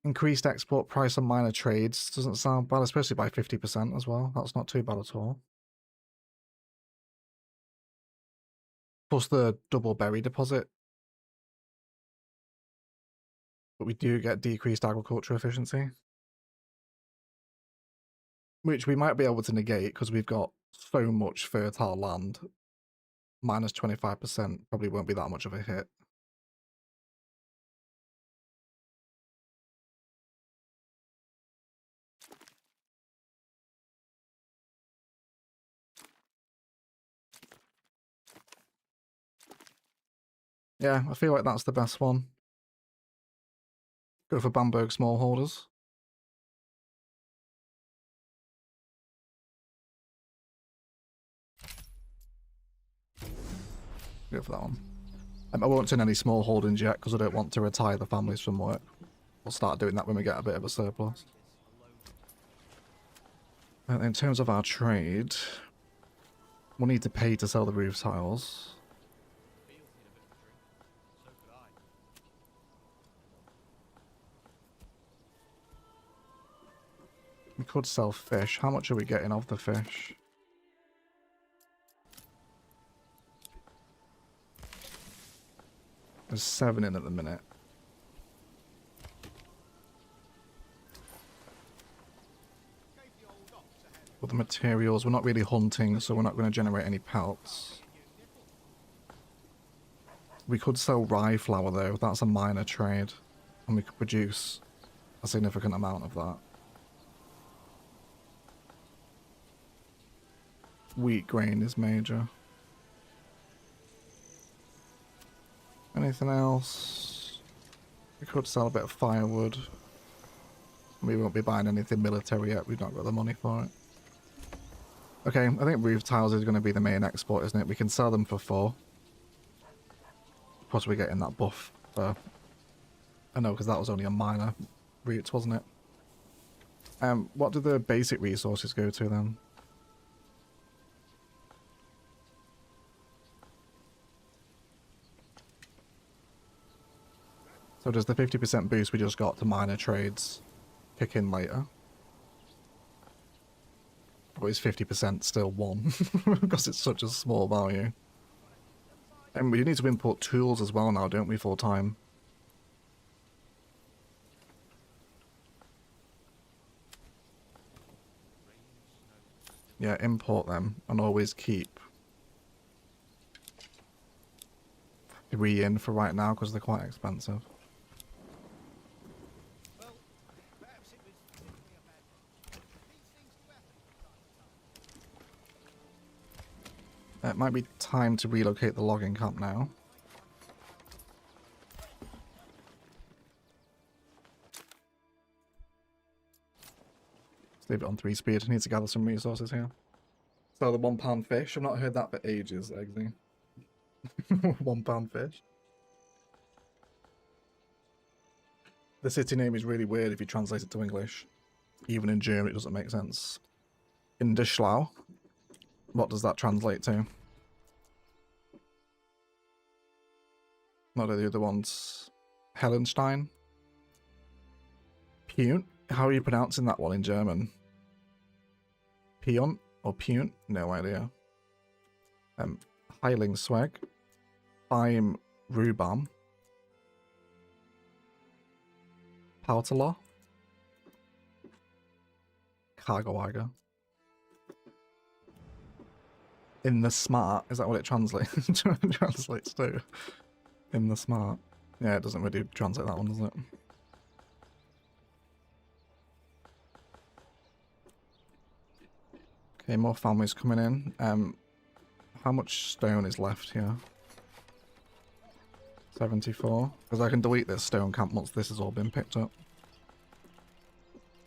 Increased export price on minor trades doesn't sound bad, especially by 50% as well. That's not too bad at all. Plus the double berry deposit. But we do get decreased agriculture efficiency. Which we might be able to negate because we've got so much fertile land. Minus 25% probably won't be that much of a hit. Yeah, I feel like that's the best one. Go for Bamberg smallholders. Go for that one. I won't turn any small holdings yet because I don't want to retire the families from work. We'll start doing that when we get a bit of a surplus. In terms of our trade, we'll need to pay to sell the roof tiles. We could sell fish. How much are we getting of the fish? There's 7 in at the minute. For the materials, we're not really hunting, so we're not going to generate any pelts. We could sell rye flour though, that's a minor trade. And we could produce a significant amount of that. Wheat grain is major. Anything else? We could sell a bit of firewood. We won't be buying anything military yet, we've not got the money for it. Okay, I think roof tiles is going to be the main export, isn't it? We can sell them for 4. Possibly getting that buff. I know, because that was only a minor route, wasn't it? What do the basic resources go to then? So does the 50% boost we just got to minor trades kick in later? Or is 50% still 1? Because it's such a small value. And we need to import tools as well now, don't we, full time? Yeah, import them and always keep 3 in for right now because they're quite expensive. It might be time to relocate the logging camp now. Let's leave it on 3 speed. I need to gather some resources here. So the £1 fish. I've not heard that for ages, Eggsy. £1 fish. The city name is really weird if you translate it to English. Even in German it doesn't make sense. Indischlau. What does that translate to? What are the other ones? Hellenstein? Punt? How are you pronouncing that one in German? Peon or Punt? No idea. Hiling Swag. Bime Rubam. Pautala. Cargoiger. In the smart, is that what it translates to? In the smart. Yeah, it doesn't really translate that one, does it? Okay, more families coming in. How much stone is left here? 74. Because I can delete this stone camp once this has all been picked up.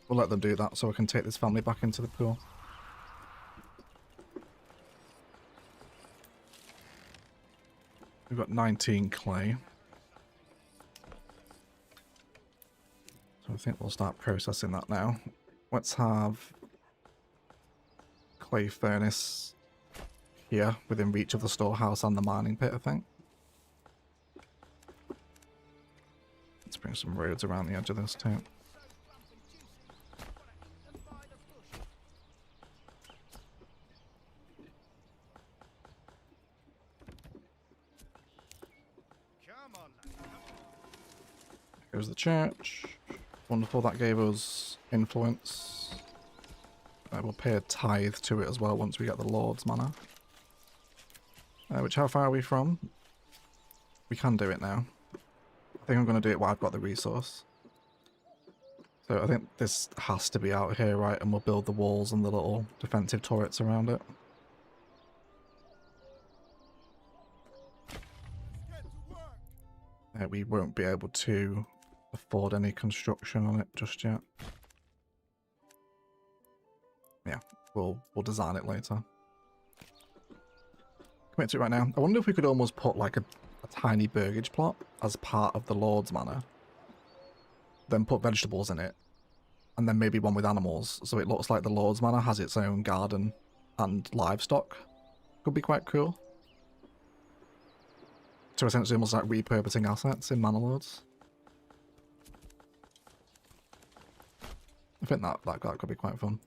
We'll let them do that so I can take this family back into the pool. We've got 19 clay. So I think we'll start processing that now. Let's have clay furnace here within reach of the storehouse and the mining pit, I think. Let's bring some roads around the edge of this too. Here's the church. Wonderful, that gave us influence. We'll pay a tithe to it as well once we get the Lord's Manor. Which, how far are we from? We can do it now. I think I'm going to do it while I've got the resource. So I think this has to be out here, right? And we'll build the walls and the little defensive turrets around it. We won't be able to afford any construction on it just yet. Yeah, we'll design it later. Commit to it right now. I wonder if we could almost put like a tiny burgage plot as part of the Lord's Manor. Then put vegetables in it. And then maybe one with animals. So it looks like the Lord's Manor has its own garden and livestock. Could be quite cool. So essentially almost like repurposing assets in Manor Lords. I think that could be quite fun.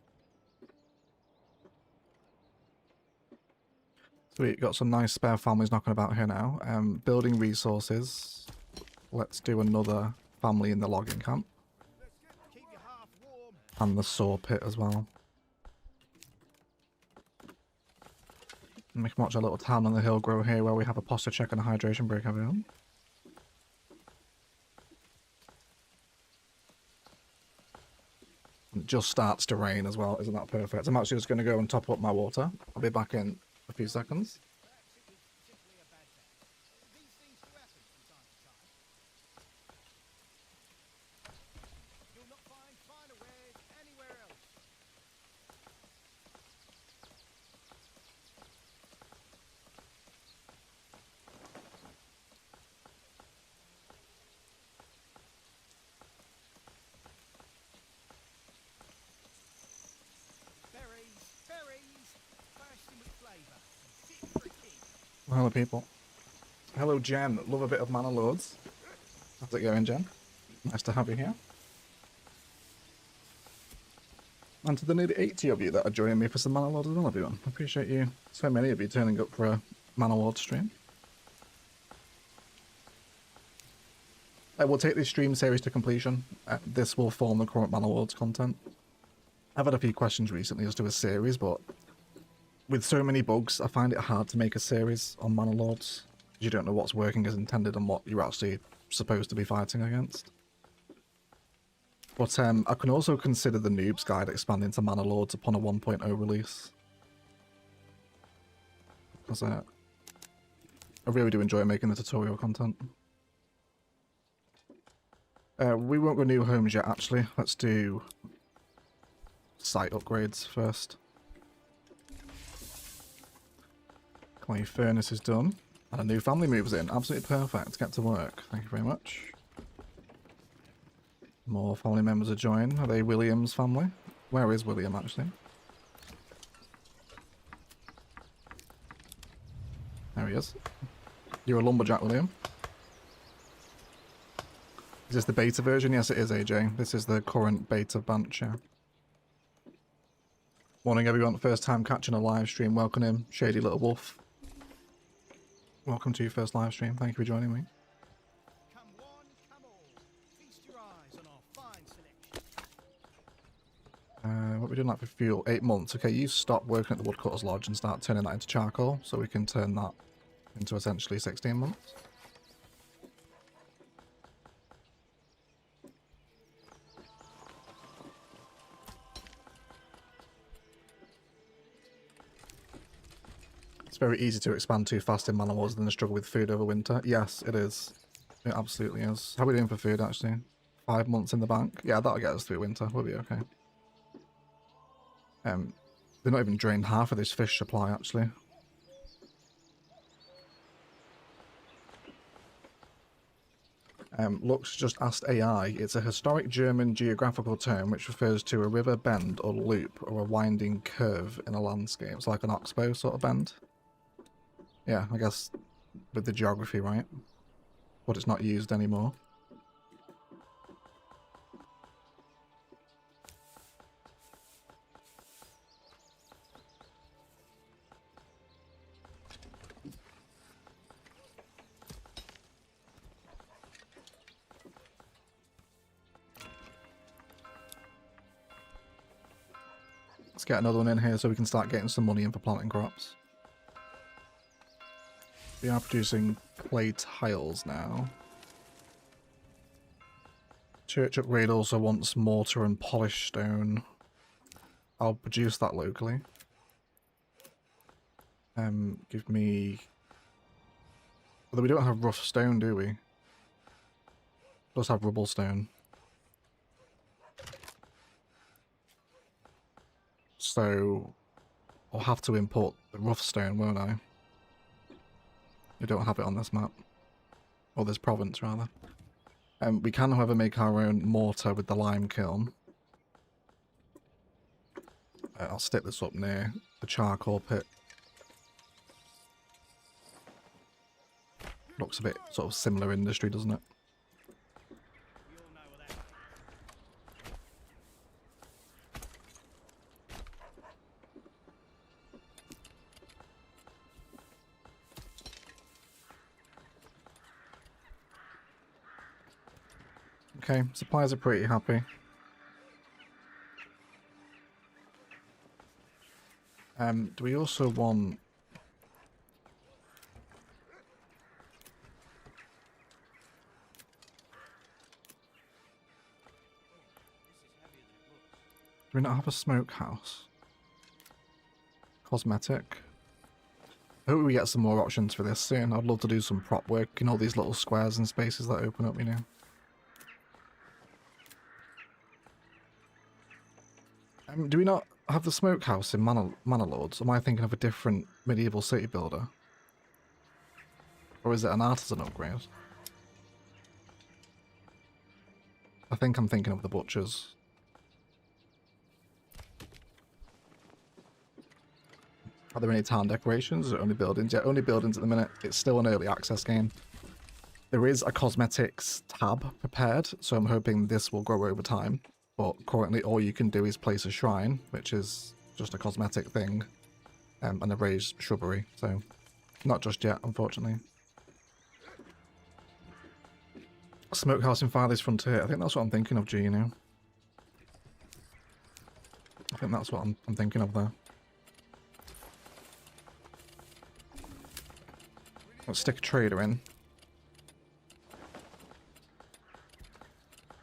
So we've got some nice spare families knocking about here now. Building resources. Let's do another family in the logging camp. And the saw pit as well. And we can watch a little town on the hill grow here where we have a posture check and a hydration break everyone. It just starts to rain as well, isn't that perfect? I'm actually just going to go and top up my water. I'll be back in a few seconds. Hello people. Hello Jen, love a bit of Manor Lords. How's it going, Jen? Nice to have you here. And to the nearly 80 of you that are joining me for some Manor Lords as well, everyone. I appreciate you, so many of you turning up for a Manor Lord stream. We'll take this stream series to completion. This will form the current Manor Lords content. I've had a few questions recently as to a series, but with so many bugs, I find it hard to make a series on Manor Lords. You don't know what's working as intended and what you're actually supposed to be fighting against. But I can also consider the Noob's Guide expanding to Manor Lords upon a 1.0 release. Because I really do enjoy making the tutorial content. We won't go new homes yet, actually. Let's do site upgrades first. Clay furnace is done. And a new family moves in. Absolutely perfect. Get to work. Thank you very much. More family members are joining. Are they William's family? Where is William, actually? There he is. You're a lumberjack, William. Is this the beta version? Yes, it is, AJ. This is the current beta bunch, yeah. Morning everyone, first time catching a live stream. Welcome in, Shady Little Wolf. Welcome to your first live stream. Thank you for joining me. Come one, come all. Feast your eyes on our fine selection. What are we doing like for fuel? 8 months. Okay, you stop working at the Woodcutter's Lodge and start turning that into charcoal, so we can turn that into essentially 16 months. It's very easy to expand too fast in Manor Lords than to struggle with food over winter. Yes, it is. It absolutely is. How are we doing for food, actually? 5 months in the bank? Yeah, that'll get us through winter. We'll be okay. They're not even drained half of this fish supply, actually. Lux just asked AI. It's a historic German geographical term which refers to a river bend or loop or a winding curve in a landscape. It's like an oxbow sort of bend. Yeah, I guess with the geography, right? But it's not used anymore. Let's get another one in here so we can start getting some money in for planting crops. We are producing clay tiles now. Church upgrade also wants mortar and polished stone. I'll produce that locally. Give me... Although we don't have rough stone, do we? Just have rubble stone. So I'll have to import the rough stone, won't I? We don't have it on this map. Or this province, rather. We can, however, make our own mortar with the lime kiln. I'll stick this up near the charcoal pit. Looks a bit sort of similar industry, doesn't it? We all know what that Okay, suppliers are pretty happy. Do we also want... Do we not have a smokehouse? Cosmetic. I hope we get some more options for this soon. I'd love to do some prop work in all these little squares and spaces that open up, you know. Do we not have the smokehouse in Manor Lords? Am I thinking of a different medieval city builder? Or is it an artisan upgrade? I think I'm thinking of the butchers. Are there any town decorations or only buildings? Yeah, only buildings at the minute. It's still an early access game. There is a cosmetics tab prepared, so I'm hoping this will grow over time. But currently all you can do is place a shrine, which is just a cosmetic thing, and a raised shrubbery, so not just yet, unfortunately. Smokehouse in Farthest Frontier, I think that's what I'm thinking of, G, you know? I think that's what I'm thinking of there. Let's stick a trader in.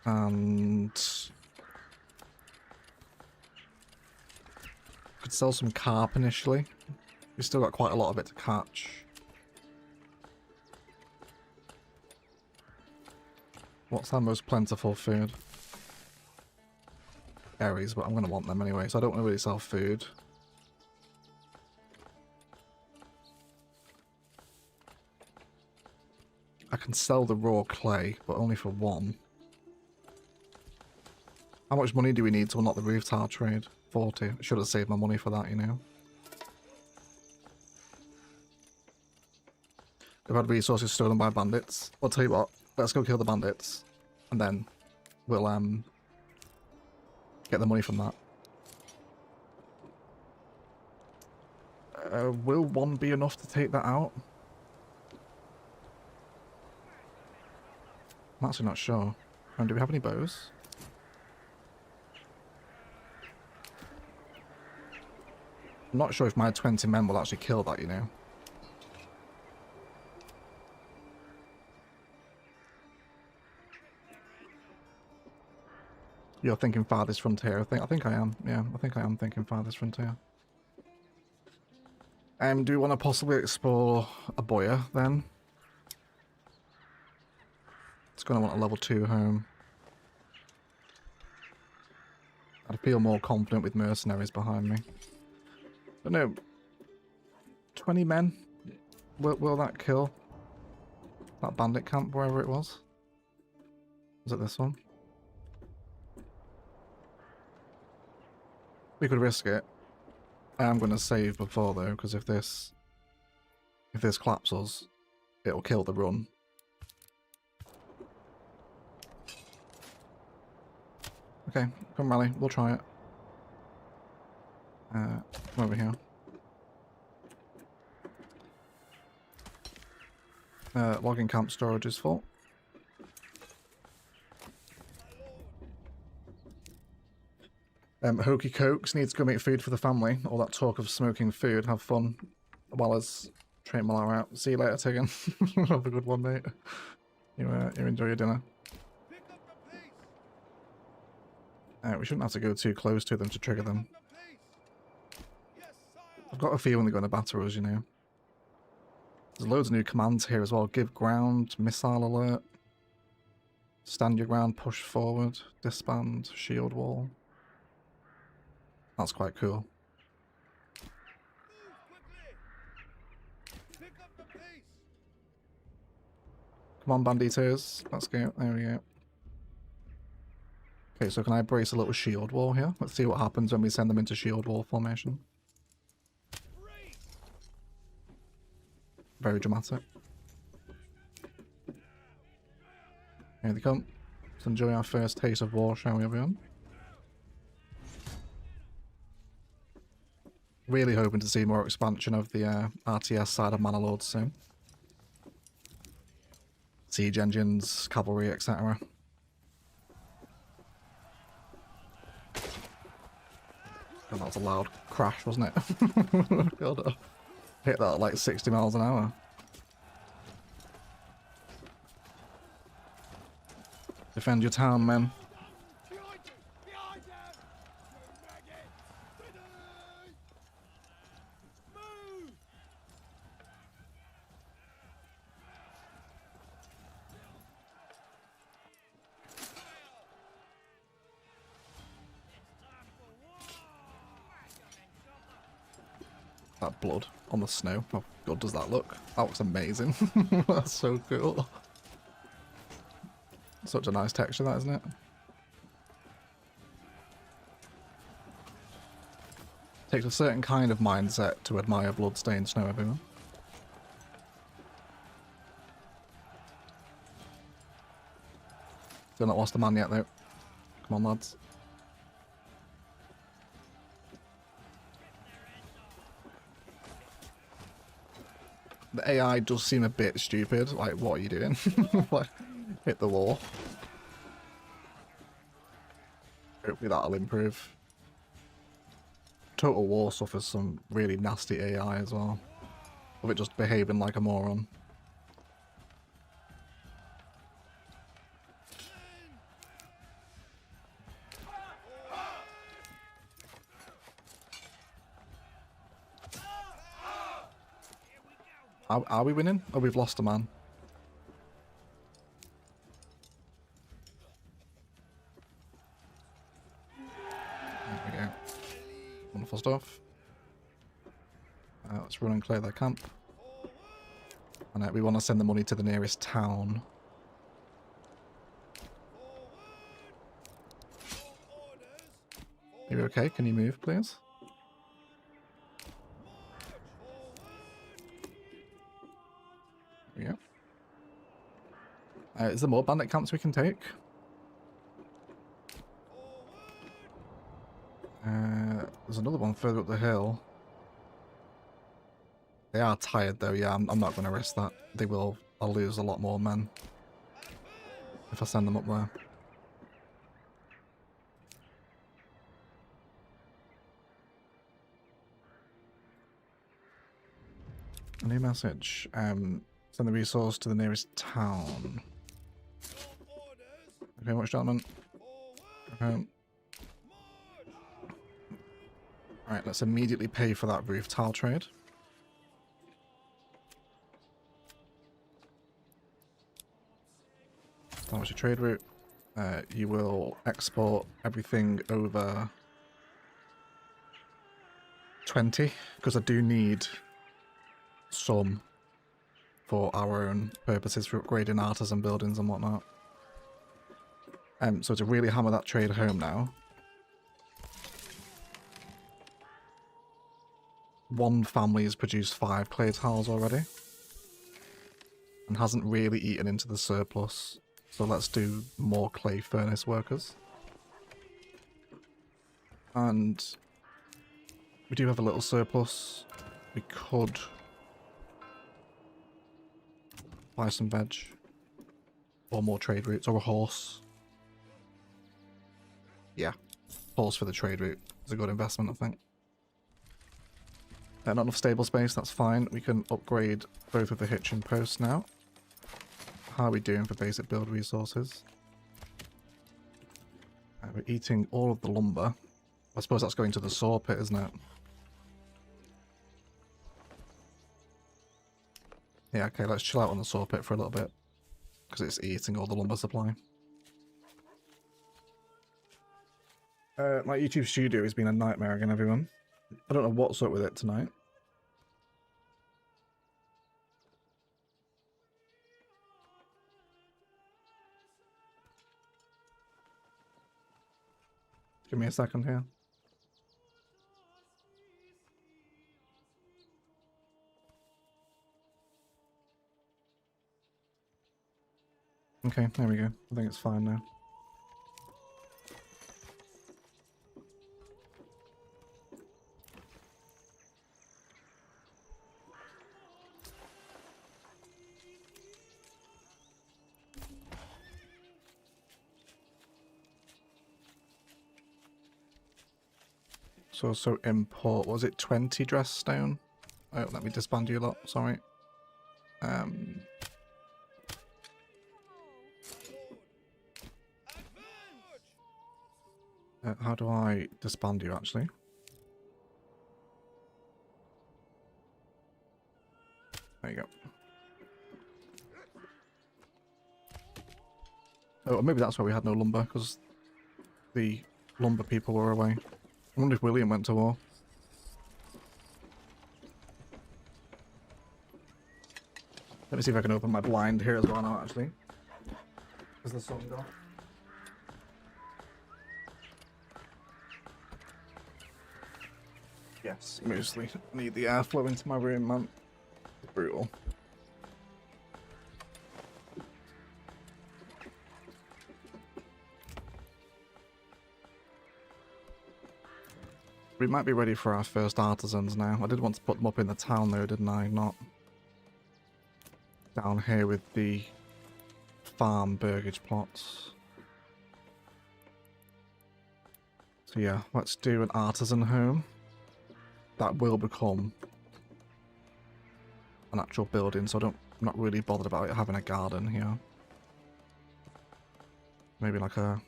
And... could sell some carp initially. We've still got quite a lot of it to catch. What's our most plentiful food? Berries, but I'm going to want them anyway, so I don't want to really sell food. I can sell the raw clay, but only for one. How much money do we need to unlock the roof tile trade? 40. I should have saved my money for that, you know. We've had resources stolen by bandits. I'll tell you what, let's go kill the bandits. And then we'll get the money from that. Will one be enough to take that out? I'm actually not sure. Do we have any bows? I'm not sure if my 20 men will actually kill that, you know. You're thinking farthest frontier. I think I am. Yeah, I think I am thinking farthest frontier. Do we want to possibly explore a boya then? It's going to want a level 2 home. I'd feel more confident with mercenaries behind me. But no, 20 men? Will that kill that bandit camp, wherever it was? Was it this one? We could risk it. I am going to save before though, because if this collapses, it'll kill the run. Okay, come rally, we'll try it. Come over here. Logging camp storage is full. Hokey Cokes needs to go make food for the family. All that talk of smoking food. Have fun while as train Mallow out. See you later, Tegan. Have a good one, mate. You enjoy your dinner. We shouldn't have to go too close to them to trigger them. I've got a feeling they're going to batter us, you know. There's loads of new commands here as well. Give ground, missile alert, stand your ground, push forward, disband, shield wall. That's quite cool. Come on, banditos. Let's go. There we go. Okay, so can I brace a little shield wall here? Let's see what happens when we send them into shield wall formation. Very dramatic. Here they come. Let's enjoy our first taste of war, shall we, everyone? Really hoping to see more expansion of the RTS side of Manor Lords soon. Siege engines, cavalry, etc. God, that was a loud crash, wasn't it? God, hit that at like 60 miles an hour. Defend your town, men. That blood on the snow. How good does that look? That looks amazing. That's so cool. Such a nice texture, that, isn't it? Takes a certain kind of mindset to admire blood-stained snow, everyone. Still not lost a man yet, though. Come on, lads. The AI does seem a bit stupid. Like, what are you doing? Like, hit the wall. Hopefully that'll improve. Total War suffers some really nasty AI as well. Of it just behaving like a moron. Are we winning? Oh, we've lost a man. There we go. Wonderful stuff. Let's run and clear their camp. And we want to send the money to the nearest town. Are you okay? Can you move, please? There we go. Is there more bandit camps we can take? There's another one further up the hill. They are tired though, yeah, I'm not going to risk that. I'll lose a lot more men if I send them up there. A new message. Send the resource to the nearest town. Okay, much gentlemen. Okay. Alright, let's immediately pay for that roof tile trade. Establish a trade route. You will export everything over 20, because I do need some for our own purposes for upgrading artisan buildings and whatnot. So to really hammer that trade home now, one family has produced 5 clay tiles already and hasn't really eaten into the surplus. So let's do more clay furnace workers. And we do have a little surplus. We could buy some veg or more trade routes or a horse. Yeah, horse for the trade route is a good investment, I think. Not enough stable space, that's fine. We can upgrade both of the hitching posts now. How are we doing for basic build resources? We're eating all of the lumber. I suppose that's going to the saw pit, isn't it? Yeah, okay, let's chill out on the saw pit for a little bit, because it's eating all the lumber supply. My YouTube studio has been a nightmare again, everyone. I don't know what's up with it tonight. Give me a second here. Okay, there we go. I think it's fine now. So import, was it 20 dress stone? Oh, let me disband you a lot, sorry. How do I disband you, actually? There you go. Oh, maybe that's why we had no lumber, because the lumber people were away. I wonder if William went to war. Let me see if I can open my blind here as well now, actually. Is the sun gone? Yes, mostly. Need the airflow into my room, man. Brutal. We might be ready for our first artisans now. I did want to put them up in the town though, didn't I? Not down here with the farm burgage plots. So yeah, let's do an artisan home. That will become an actual building, so I'm not really bothered about it having a garden here. Maybe like a...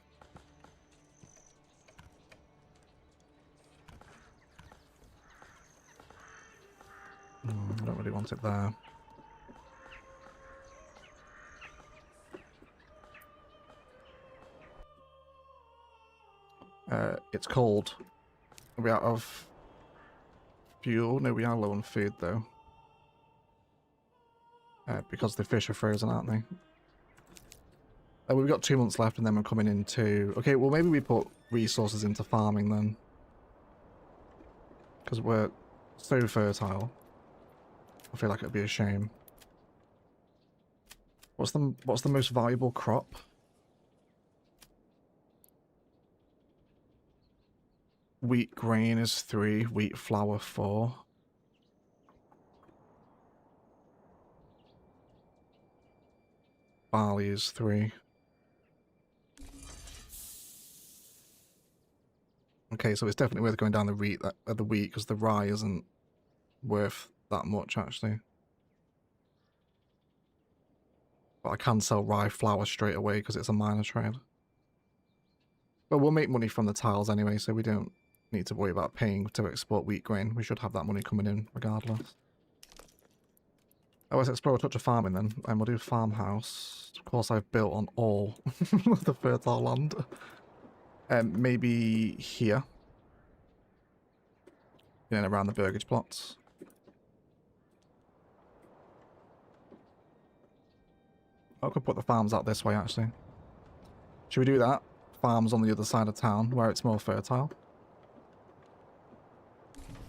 I don't really want it there. It's cold. Are we out of fuel? No, we are low on food though. Because the fish are frozen, aren't they? We've got 2 months left and then we're coming into... Okay, well maybe we put resources into farming then. Because we're so fertile. I feel like it'd be a shame. What's the most valuable crop? Wheat grain is 3, wheat flour 4. barley is 3. Okay, so it's definitely worth going down the wheat because the rye isn't worth that much actually. But I can sell rye flour straight away because it's a minor trade. But we'll make money from the tiles anyway, so we don't need to worry about paying to export wheat grain. We should have that money coming in regardless. Oh, let's explore a touch of farming then, and we'll do farmhouse. Of course, I've built on all the fertile land. Maybe here. In and around the burgage plots. I could put the farms out this way, actually. Should we do that? Farms on the other side of town, where it's more fertile.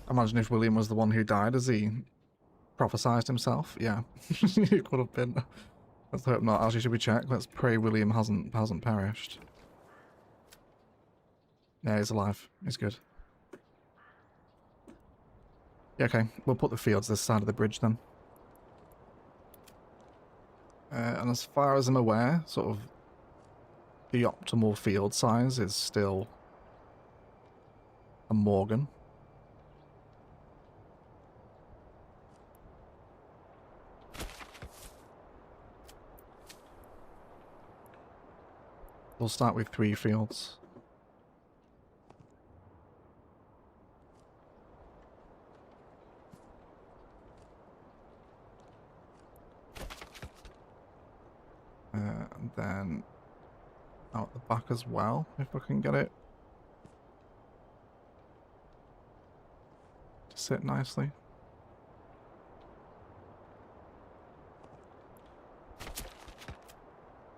Imagine if William was the one who died, as he prophesized himself. Yeah, he could have been. Let's hope not. Actually, should we check? Let's pray William hasn't perished. Yeah, he's alive. He's good. Yeah, okay. We'll put the fields this side of the bridge then. And as far as I'm aware, sort of the optimal field size is still a Morgan. We'll start with 3 fields. And then out the back as well, if I can get it to sit nicely.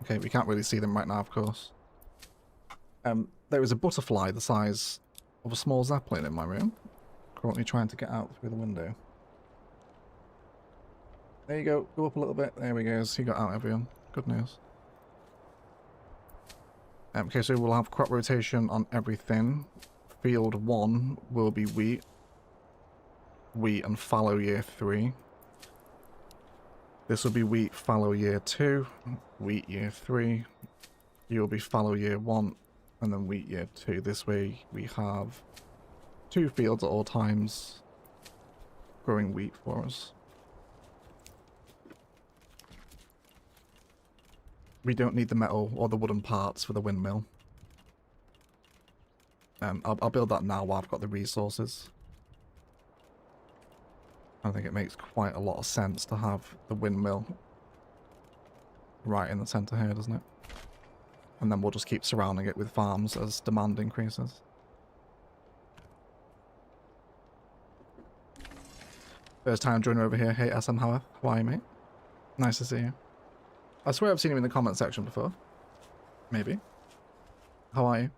Okay, we can't really see them right now, of course. There is a butterfly the size of a small zeppelin in my room, currently trying to get out through the window. There you go, go up a little bit. There we go, he got out, everyone. Good news. Okay, so we'll have crop rotation on everything. Field 1 will be wheat. Wheat and fallow year 3. This will be wheat fallow year 2. Wheat year 3. You'll be fallow year 1. And then wheat year 2. This way we have 2 fields at all times growing wheat for us. We don't need the metal or the wooden parts for the windmill. I'll build that now while I've got the resources. I think it makes quite a lot of sense to have the windmill right in the centre here, doesn't it? And then we'll just keep surrounding it with farms as demand increases. First time joining over here. Hey SM Howard, how are you, mate? Nice to see you. I swear I've seen him in the comment section before. Maybe. How are you?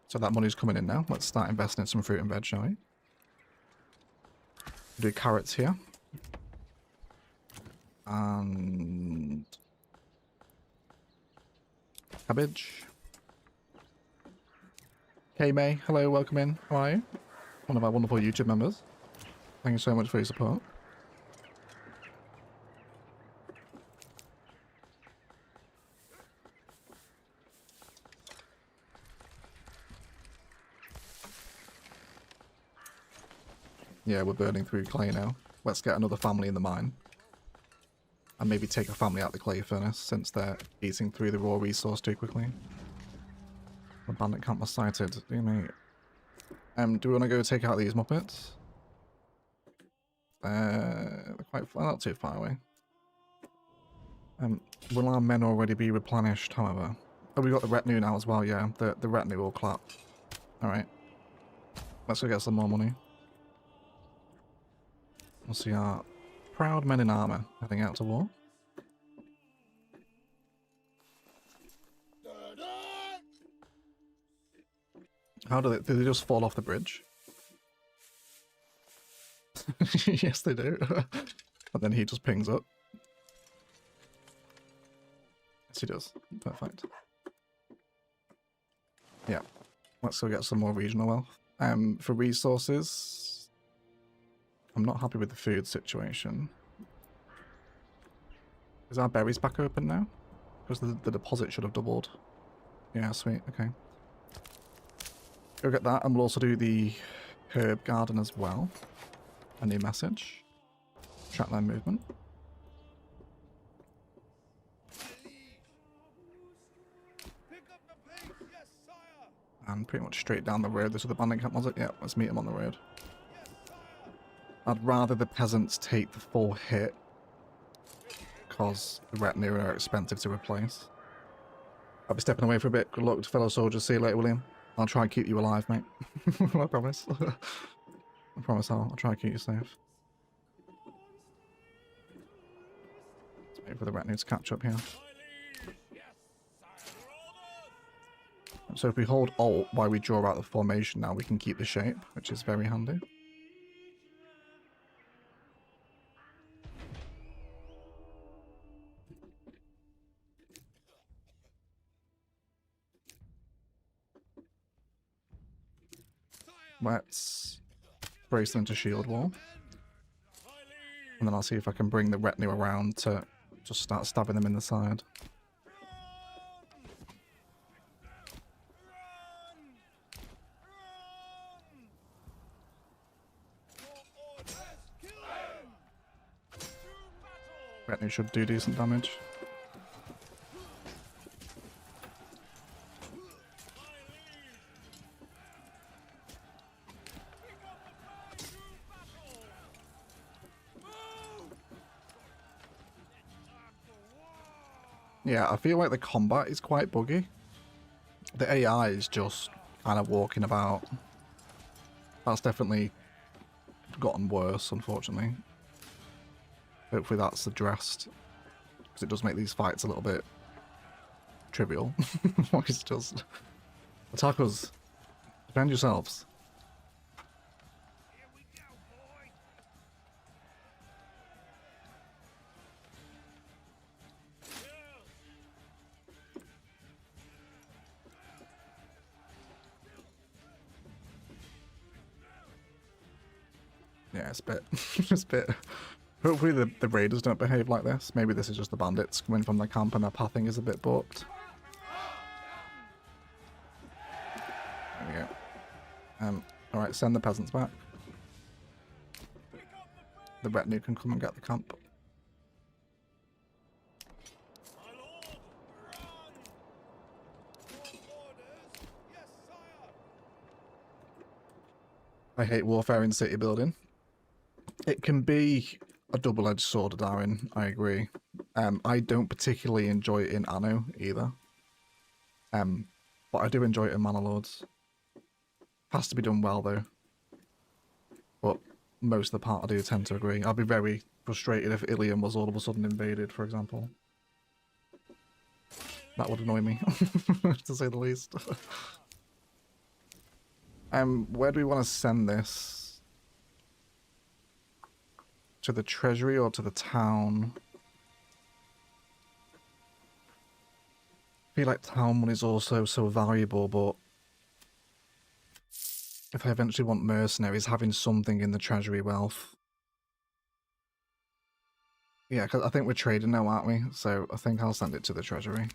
So that money's coming in now. Let's start investing in some fruit and veg, shall we? Do carrots here. And cabbage. Hey May, hello, welcome in. How are you? One of our wonderful YouTube members. Thank you so much for your support. Yeah, we're burning through clay now. Let's get another family in the mine. And maybe take a family out the clay furnace, since they're eating through the raw resource too quickly. The bandit camp was sighted. Do you do we want to go take out these muppets? They're quite far, not too far away. Will our men already be replenished, however? Oh, we got the retinue now as well, yeah. The retinue will clap. Alright. Let's go get some more money. We'll see our proud men in armour heading out to war. How do they just fall off the bridge? Yes, they do. And then he just pings up. Yes, he does. Perfect. Yeah. Let's go get some more regional wealth. For resources, I'm not happy with the food situation. Is our berries back open now? Because the deposit should have doubled. Yeah, sweet. Okay. Go get that, and we'll also do the herb garden as well. A new message. Track their movement. And pretty much straight down the road. This was the bandit camp, was it? Yeah, let's meet him on the road. I'd rather the peasants take the full hit, because the retinue are expensive to replace. I'll be stepping away for a bit. Good luck, fellow soldiers. See you later, William. I'll try and keep you alive, mate. I promise. I promise I'll try and keep you safe. Let's wait for the retinue to catch up here. So if we hold Alt while we draw out the formation now, we can keep the shape, which is very handy. Let's brace them into shield wall. And then I'll see if I can bring the retinue around to just start stabbing them in the side. Retinue should do decent damage. Yeah, I feel like the combat is quite buggy. The AI is just kind of walking about. That's definitely gotten worse, unfortunately. Hopefully that's addressed, because it does make these fights a little bit trivial. It's just... Attack us. Defend yourselves. Yeah, it's a bit... it's a bit... Hopefully the raiders don't behave like this. Maybe this is just the bandits coming from their camp and their pathing is a bit booked. There we go. Alright, send the peasants back. The retinue can come and get the camp. I hate warfare in city building. It can be a double-edged sword, Darren. I agree. I don't particularly enjoy it in Anno either. But I do enjoy it in Manor Lords. Has to be done well though. But most of the part I do tend to agree. I'd be very frustrated if Ilium was all of a sudden invaded, for example. That would annoy me, to say the least. Where do we want to send this? To the treasury or to the town? I feel like town money is also so valuable, but if I eventually want mercenaries, having something in the treasury wealth. Yeah, because I think we're trading now, aren't we? So I think I'll send it to the treasury.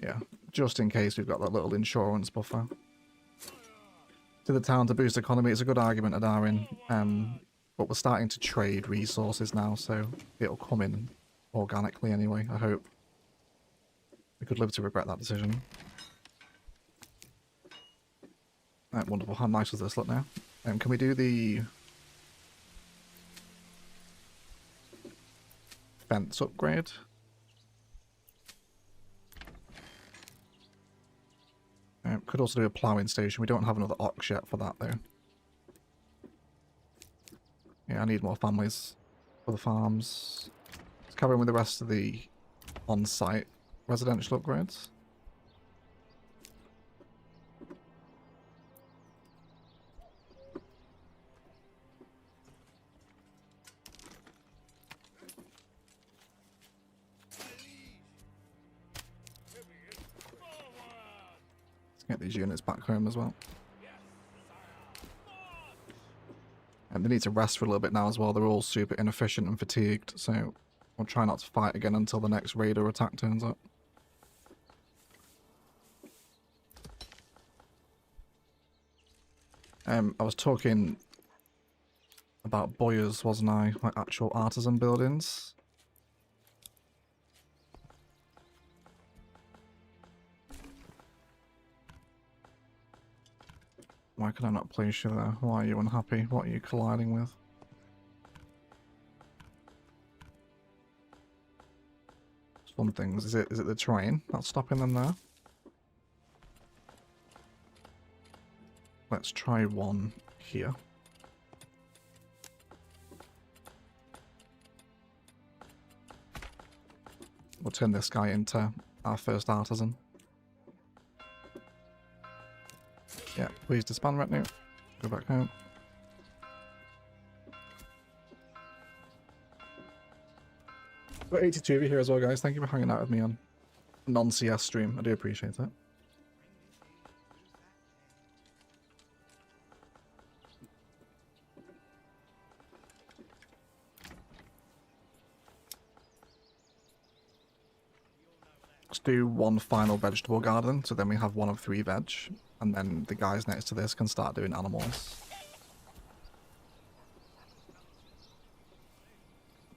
Yeah, just in case we've got that little insurance buffer. To the town to boost economy, it's a good argument, Adarin. But we're starting to trade resources now, so it'll come in organically anyway, I hope. We could live to regret that decision. Wonderful. How nice does this look now? Can we do the fence upgrade? Could also do a ploughing station. We don't have another ox yet for that though. Yeah, I need more families for the farms. Let's carry on with the rest of the on-site residential upgrades. Get these units back home as well. And they need to rest for a little bit now as well. They're all super inefficient and fatigued, so we'll try not to fight again until the next raid or attack turns up. I was talking about boyars, wasn't I? Like actual artisan buildings. Why can I not place you there? Why are you unhappy? What are you colliding with? Some things. Is it the train that's stopping them there? Let's try one here. We'll turn this guy into our first artisan. Yeah, please disband retinue. Go back home. Got 82 of you here as well, guys. Thank you for hanging out with me on non-CS stream. I do appreciate it. Let's do one final vegetable garden, so then we have one of 3 veg, and then the guys next to this can start doing animals.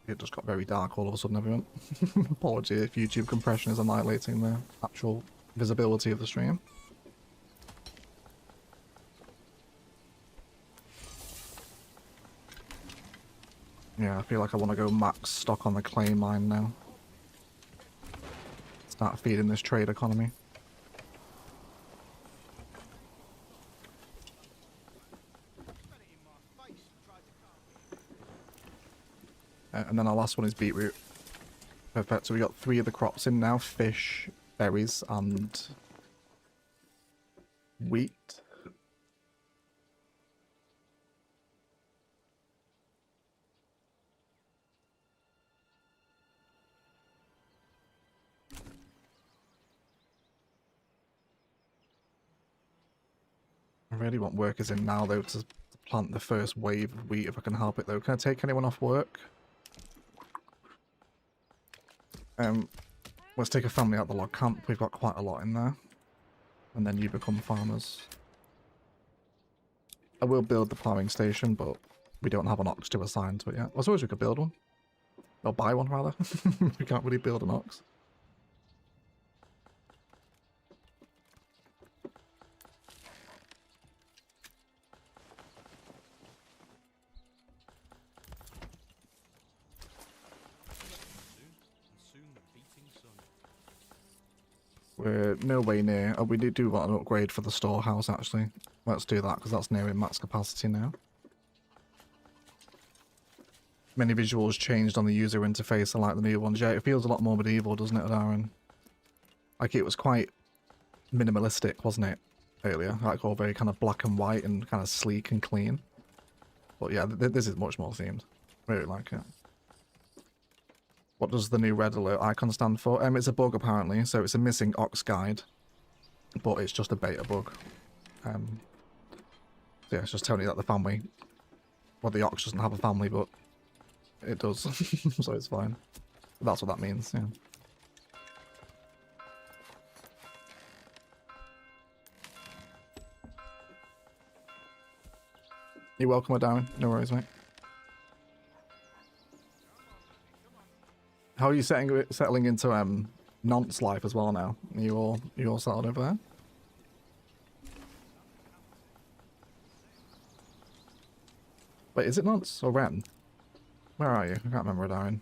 It just got very dark all of a sudden, everyone. Apology if YouTube compression is annihilating the actual visibility of the stream. Yeah, I feel like I want to go max stock on the clay mine now. Start feeding this trade economy. And then our last one is beetroot. Perfect, so we got 3 of the crops in now. Fish, berries, and wheat. I really want workers in now though to plant the first wave of wheat if I can help it though. Can I take anyone off work? Let's take a family out the log camp. We've got quite a lot in there. And then you become farmers. I will build the farming station, but we don't have an ox to assign to it yet. I suppose we could build one. Or buy one, rather. We can't really build an ox. We're no way near. Oh, we do want an upgrade for the storehouse, actually. Let's do that, because that's nearing max capacity now. Many visuals changed on the user interface, I like the new ones. Yeah, it feels a lot more medieval, doesn't it, Darren? Like, it was quite minimalistic, wasn't it, earlier? Like, all very kind of black and white and kind of sleek and clean. But yeah, this is much more themed. Really like it. What does the new red alert icon stand for? It's a bug apparently, so it's a missing ox guide, but it's just a beta bug. So yeah, it's just telling you that the family, well, the ox doesn't have a family, but it does, so it's fine. That's what that means, yeah. You're welcome, Darren. No worries, mate. How are you settling into nonce life as well now? Are you all settled over there? Wait, is it nonce or Ren? Where are you? I can't remember, Darren.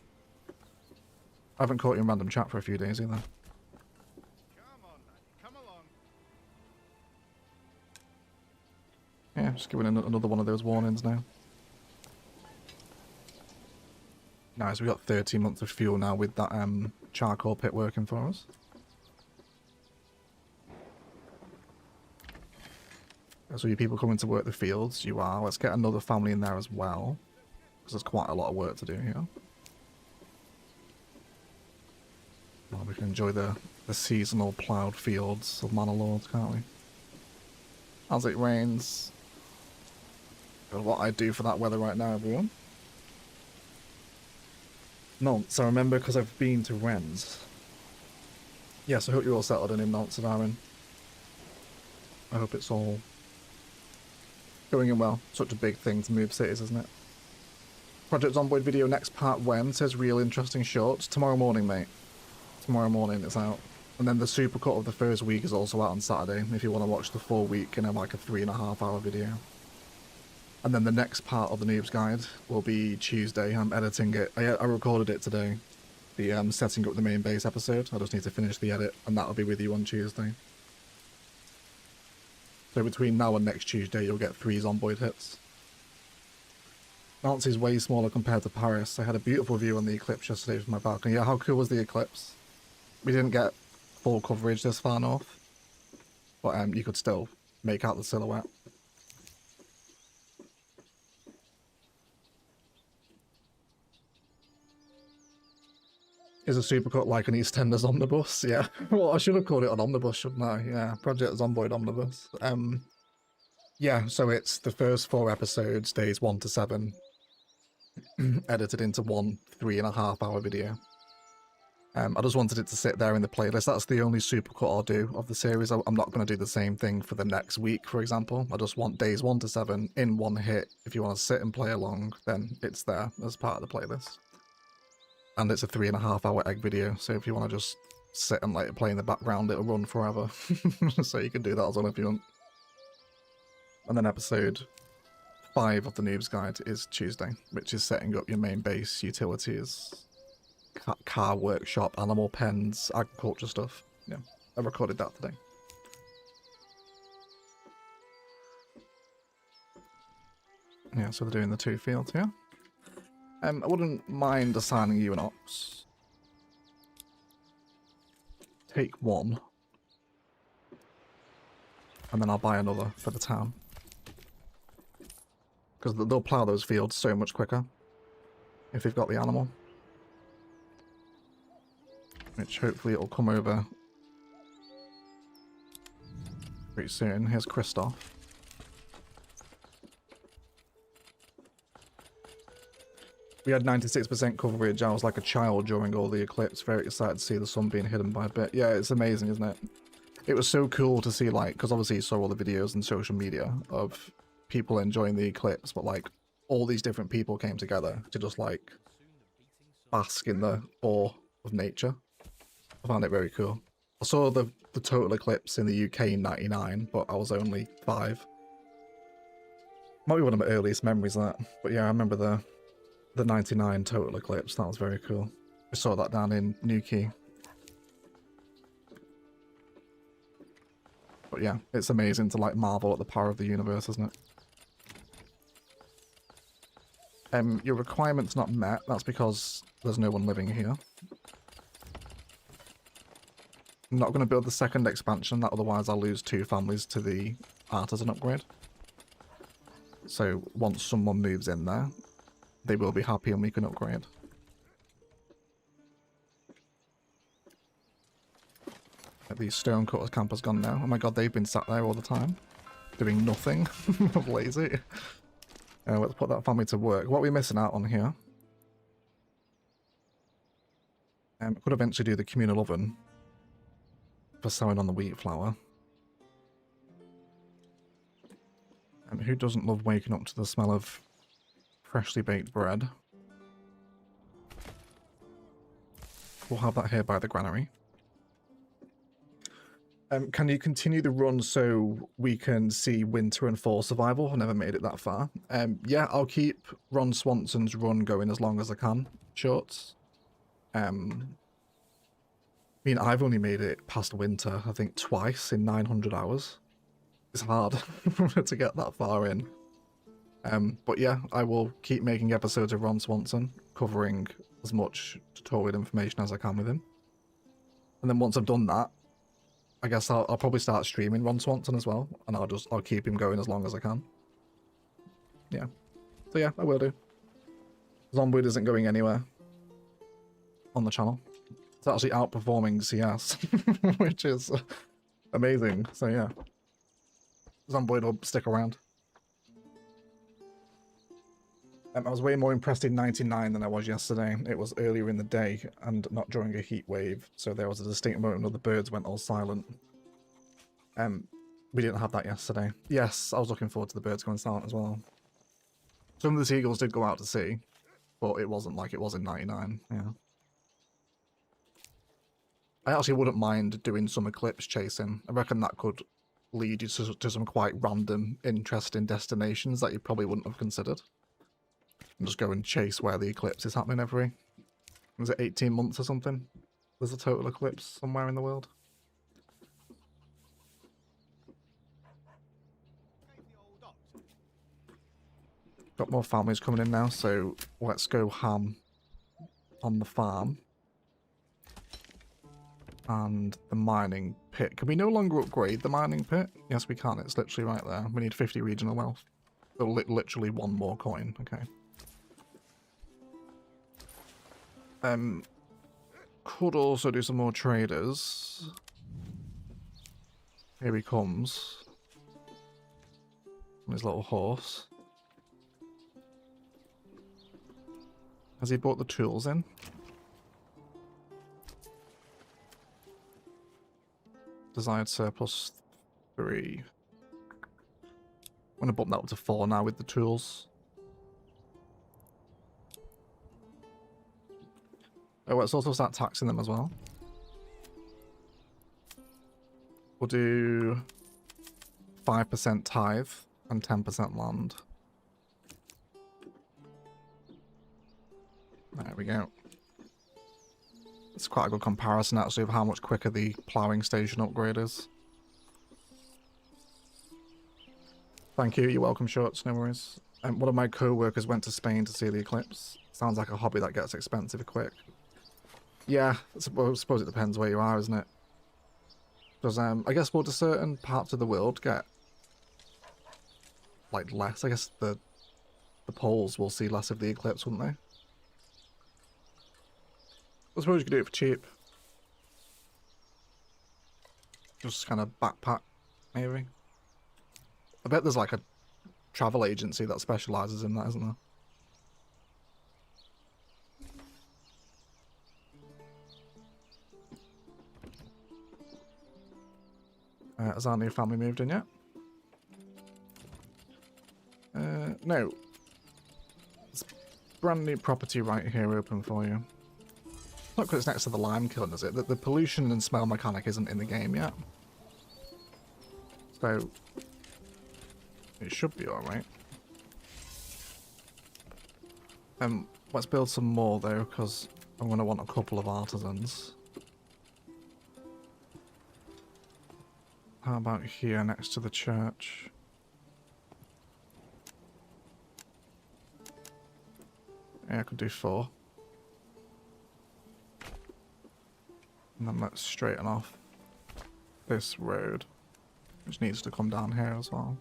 I haven't caught you in random chat for a few days either. Come on, laddie, come along. Yeah, just giving another one of those warnings now. Nice, we got 13 months of fuel now with that charcoal pit working for us. So you people coming to work the fields, you are. Let's get another family in there as well, because there's quite a lot of work to do here. Well, we can enjoy the seasonal ploughed fields of Manor Lords, can't we? as it rains. What I do for that weather right now, everyone. Nonce, I remember because I've been to Rennes. Yes, I hope you're all settled in Nonce and Aaron. I hope it's all going in well. Such a big thing to move cities, isn't it? Project Zomboid video next part when? Says real interesting shorts. Tomorrow morning, mate. Tomorrow morning it's out. And then the supercut of the first week is also out on Saturday, if you want to watch the full week in like a 3.5 hour video. And then the next part of the Noob's Guide will be Tuesday. I'm editing it. I recorded it today. The setting up the main base episode. I just need to finish the edit, and that'll be with you on Tuesday. So between now and next Tuesday, you'll get 3 Zomboid hits. Nancy's way smaller compared to Paris. I had a beautiful view on the eclipse yesterday from my balcony. Yeah, how cool was the eclipse? We didn't get full coverage this far north, but you could still make out the silhouette. Is a supercut like an EastEnders omnibus? Yeah. Well, I should have called it an omnibus, shouldn't I? Yeah, Project Zomboid omnibus. Yeah, so it's the first 4 episodes, days 1 to 7, edited into one 3.5 hour video. I just wanted it to sit there in the playlist. That's the only supercut I'll do of the series. I'm not going to do the same thing for the next week, for example. I just want days 1 to 7 in one hit. If you want to sit and play along, then it's there as part of the playlist. And it's a 3.5 hour egg video, so if you want to just sit and let it play in the background, it'll run forever. So you can do that as well if you want. And then episode 5 of the Noob's Guide is Tuesday, which is setting up your main base, utilities, car workshop, animal pens, agriculture stuff. Yeah, I recorded that today. Yeah, so they're doing the 2 fields here. I wouldn't mind assigning you an ops. Take 1. And then I'll buy another for the town. Because they'll plough those fields so much quicker if they've got the animal. Which hopefully it'll come over pretty soon. Here's Christoph. We had 96% coverage. I was like a child during all the eclipse. Very excited to see the sun being hidden by a bit. Yeah, it's amazing, isn't it? It was so cool to see, like, because obviously you saw all the videos on social media of people enjoying the eclipse, but like all these different people came together to just like bask in the awe of nature. I found it very cool. I saw the total eclipse in the UK in '99, but I was only 5. Might be one of my earliest memories of that. But yeah, I remember the 99 total eclipse. That was very cool. We saw that down in Newquay. But yeah, it's amazing to like marvel at the power of the universe, isn't it? Your requirement's not met. That's because there's no one living here. I'm not going to build the second expansion, that otherwise I'll lose 2 families to the artisan upgrade. So once someone moves in there, they will be happy and we can upgrade. The stonecutters camp has gone now. Oh my god, they've been sat there all the time, doing nothing. Lazy. Let's put that family to work. What are we missing out on here? I could eventually do the communal oven for sewing on the wheat flour. And who doesn't love waking up to the smell of freshly baked bread? We'll have that here by the granary. Can you continue the run so we can see winter and fall survival? I've never made it that far. Yeah, I'll keep Ron Swanson's run going as long as I can. Shorts. I mean, I've only made it past winter, I think, twice in 900 hours. It's hard to get that far in. But yeah, I will keep making episodes of Ron Swanson, covering as much tutorial information as I can with him. And then once I've done that, I guess I'll probably start streaming Ron Swanson as well, and I'll keep him going as long as I can. Yeah. So yeah, I will do. Zomboid isn't going anywhere on the channel. It's actually outperforming CS, which is amazing. So yeah. Zomboid will stick around. I was way more impressed in 99 than I was yesterday. It was earlier in the day and not during a heat wave, so there was a distinct moment when the birds went all silent. We didn't have that yesterday. Yes, I was looking forward to the birds going silent as well. Some of the seagulls did go out to sea, but it wasn't like it was in 99, yeah. I actually wouldn't mind doing some eclipse chasing. I reckon that could lead you to some quite random, interesting destinations that you probably wouldn't have considered. And just go and chase where the eclipse is happening every... Was it 18 months or something? There's a total eclipse somewhere in the world. Got more families coming in now, so let's go ham on the farm. And the mining pit. Can we no longer upgrade the mining pit? Yes, we can. It's literally right there. We need 50 regional wealth. So literally one more coin. Okay. Could also do some more traders. Here he comes. His little horse. Has he brought the tools in? Desired surplus 3. I'm gonna bump that up to 4 now with the tools. Oh, let's also start taxing them as well. We'll do 5% tithe and 10% land. There we go. It's quite a good comparison actually of how much quicker the ploughing station upgrade is. Thank you, you're welcome, Shorts, no worries. One of my co-workers went to Spain to see the eclipse. Sounds like a hobby that gets expensive quick. Yeah, I suppose it depends where you are, isn't it? Because I guess do certain parts of the world get like less? I guess the poles will see less of the eclipse, wouldn't they? I suppose you could do it for cheap. Just kind of backpack, maybe. I bet there's like a travel agency that specialises in that, isn't there? Has our new family moved in yet? No. It's brand new property right here open for you. Not because it's next to the lime kiln, is it? The pollution and smell mechanic isn't in the game yet. So, it should be alright. Let's build some more though, because I'm going to want a couple of artisans. How about here next to the church? Yeah, I could do 4. And then let's straighten off this road, which needs to come down here as well.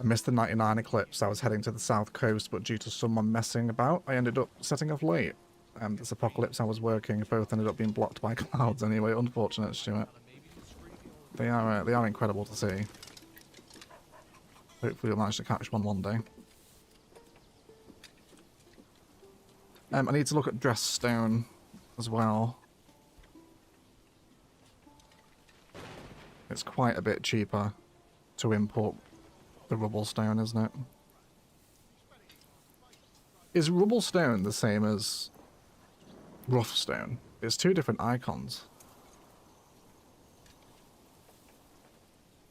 I missed the 99 eclipse. I was heading to the south coast, but due to someone messing about, I ended up setting off late. This apocalypse I was working, both ended up being blocked by clouds anyway. Unfortunate, Stuart. They are incredible to see. Hopefully we'll manage to catch one day. I need to look at dress stone as well. It's quite a bit cheaper to import the rubble stone, isn't it? Is rubble stone the same as rough stone? It's 2 different icons.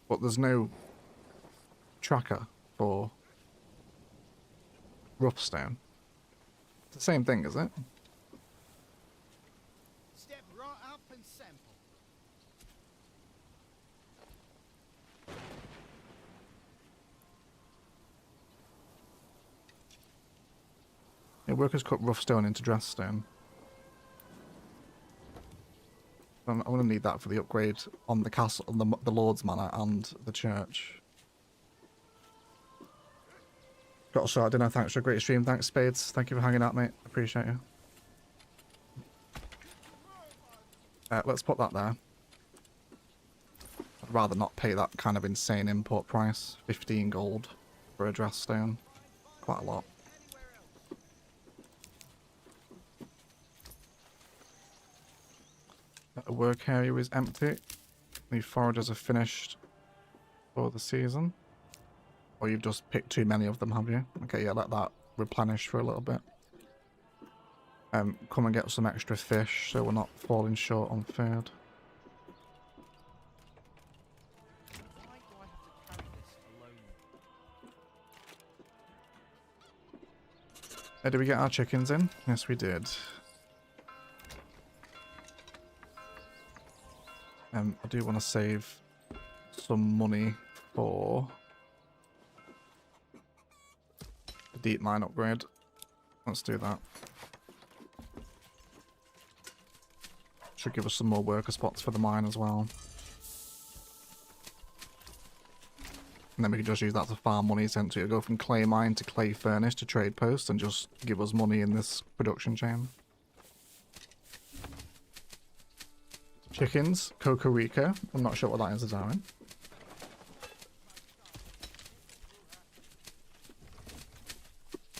But there's no tracker for rough stone. It's the same thing, is it? Step right up and sample. Yeah, workers cut rough stone into dress stone. I'm going to need that for the upgrade on the castle, on the Lord's Manor and the church. Got a shot dinner. Thanks for a great stream. Thanks, Spades. Thank you for hanging out, mate. Appreciate you. Let's put that there. I'd rather not pay that kind of insane import price. 15 gold for a dress stone. Quite a lot. The work area is empty. The foragers are finished for the season. Or you've just picked too many of them, have you? Okay, yeah, let that replenish for a little bit. Come and get some extra fish so we're not falling short on food. Why do I have to carry this alone? Did we get our chickens in? Yes, we did. I do want to save some money for the deep mine upgrade. Let's do that. Should give us some more worker spots for the mine as well. And then we can just use that to farm money, essentially. It'll go from clay mine to clay furnace to trade post and just give us money in this production chain. Chickens, Cocorico. I'm not sure what that is, Darren.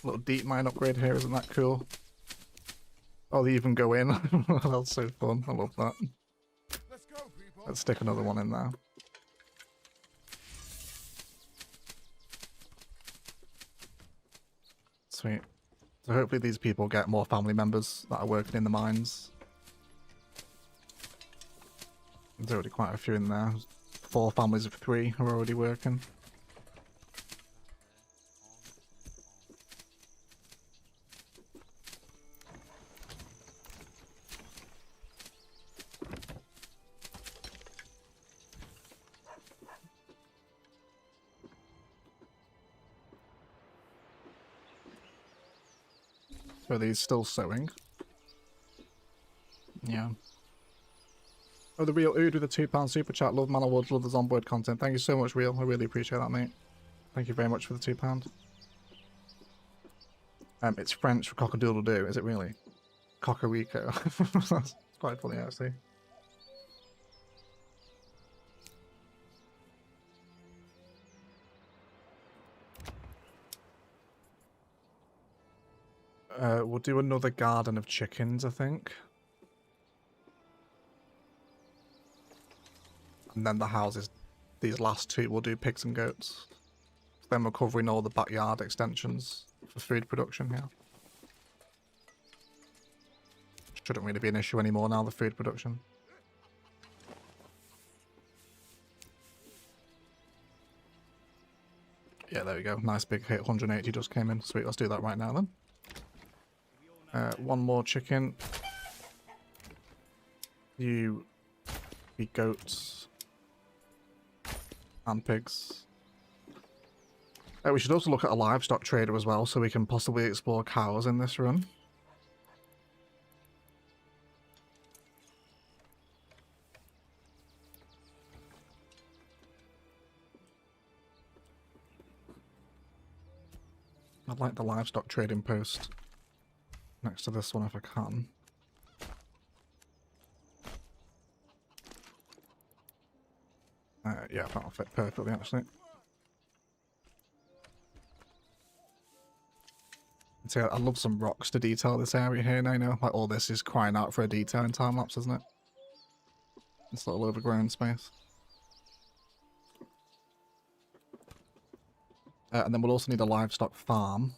Little deep mine upgrade here, isn't that cool? Oh, they even go in. That's so fun. I love that. Let's go, people. Let's stick another one in there. Sweet. So hopefully these people get more family members that are working in the mines. There's already quite a few in there. 4 families of 3 are already working. So are these still sewing? Yeah. Oh, the real Ood with a £2 super chat. Love Manor Lords, love the onboard content. Thank you so much, Real. I really appreciate that, mate. Thank you very much for the £2. It's French for cock-a-doodle-doo, is it really? Cockarico. That's quite funny, actually. We'll do another garden of chickens, I think. And then the houses, these last 2, we'll do pigs and goats. Then we're covering all the backyard extensions for food production here. Shouldn't really be an issue anymore now, the food production. Yeah, there we go. Nice big hit. 180 just came in. Sweet, let's do that right now then. One more chicken. You be goats and pigs. We should also look at a livestock trader as well, so we can possibly explore cows in this run. I'd like the livestock trading post next to this one if I can. Yeah, that'll fit perfectly actually. See, I love some rocks to detail this area here now, you know? Like, all this is crying out for a detail in time-lapse, isn't it? This little overgrown space. And then we'll also need a livestock farm.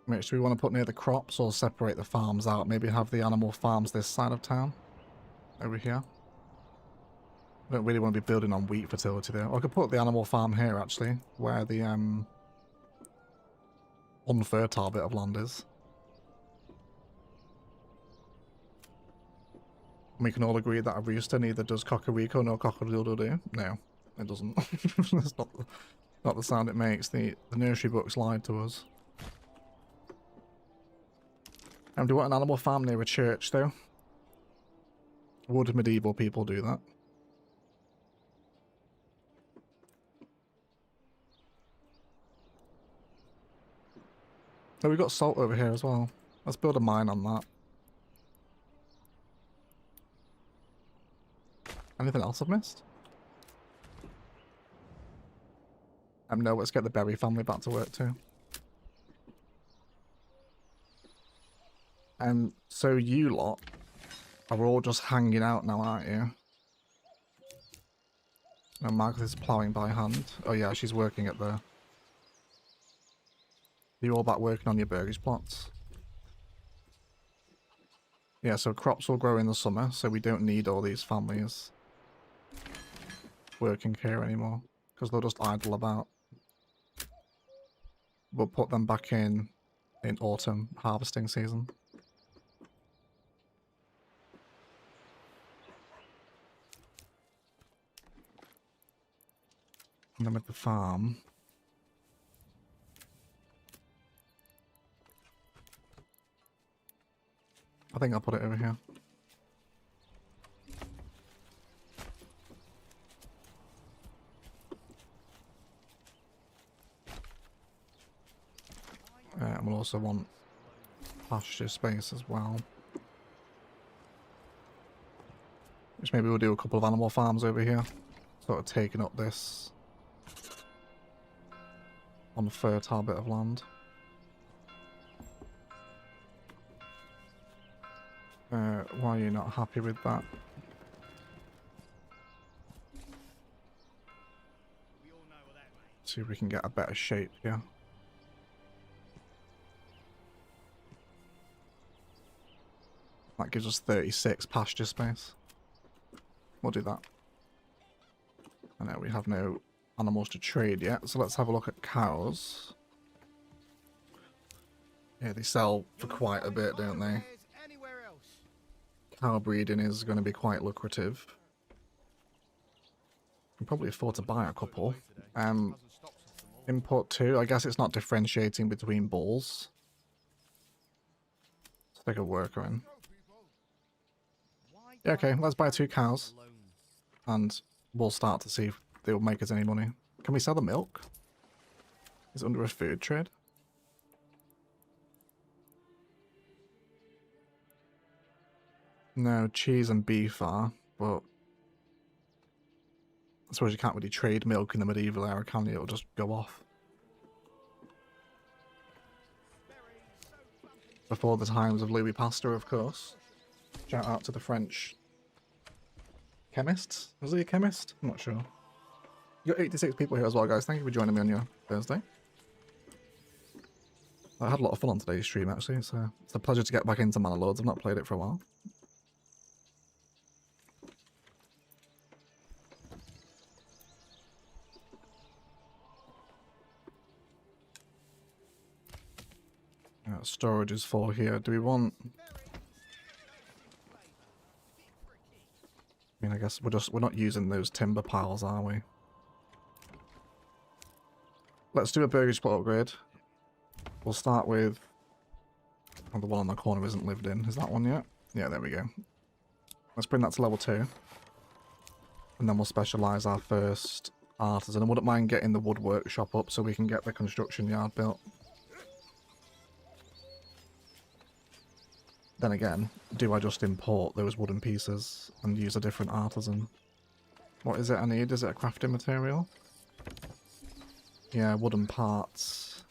Which do we want to put near the crops or separate the farms out? Maybe have the animal farms this side of town. Over here. I don't really want to be building on wheat fertility there. Or I could put the animal farm here, actually. Where the unfertile bit of land is. We can all agree that a rooster neither does cockarico nor cock-a-doodle-doo. No, it doesn't. That's not the sound it makes. The nursery books lied to us. Do you want an animal farm near a church, though? Would medieval people do that? Oh, we've got salt over here as well. Let's build a mine on that. Anything else I've missed? No, let's get the Berry family back to work too. So you lot are all just hanging out now, aren't you? No, Margaret is ploughing by hand. Oh yeah, she's working at the... You're all back working on your burgage plots. Yeah, so crops will grow in the summer, so we don't need all these families working here anymore, because they'll just idle about. We'll put them back in autumn harvesting season. And then with the farm... I think I'll put it over here. And we'll also want pasture space as well. Which maybe we'll do a couple of animal farms over here. Sort of taking up this unfertile bit of land. Why are you not happy with that? See if we can get a better shape here. That gives us 36 pasture space. We'll do that. I know we have no animals to trade yet, so let's have a look at cows. Yeah, they sell for quite a bit, don't they? Cow breeding is going to be quite lucrative. Can probably afford to buy a couple. Import 2, I guess it's not differentiating between bulls. Let's take a worker in. Yeah, okay, let's buy 2 cows. And we'll start to see if they'll make us any money. Can we sell the milk? Is it under a food trade? No, cheese and beef are, but I suppose you can't really trade milk in the medieval era, can you? It'll just go off. Before the times of Louis Pasteur, of course. Shout out to the French chemists. Was he a chemist? I'm not sure. You got 86 people here as well, guys. Thank you for joining me on your Thursday. I had a lot of fun on today's stream, actually. It's a pleasure to get back into Manor Lords. I've not played it for a while. Storage is full here. Do we want... I mean, I guess we're not using those timber piles, are we? Let's do a burgage plot upgrade. We'll start with... Oh, the one on the corner isn't lived in. Is that one yet? Yeah, there we go. Let's bring that to level 2. And then we'll specialise our first artisan. I wouldn't mind getting the wood workshop up so we can get the construction yard built. Then again, do I just import those wooden pieces and use a different artisan? What is it I need? Is it a crafting material? Yeah, wooden parts.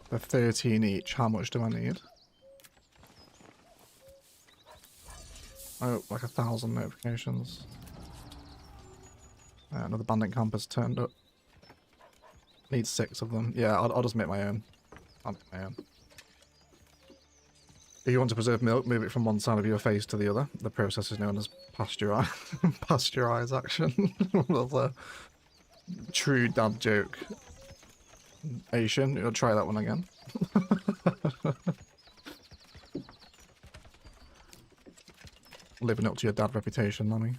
They're 13 each. How much do I need? Oh, like 1,000 notifications. Another bandit camp has turned up. Need 6 of them. Yeah, I'll just make my own. I'll make my own. If you want to preserve milk, move it from one side of your face to the other. The process is known as pasteurization. That's a true dad joke. Asian, you'll try that one again. Living up to your dad reputation, Nanny.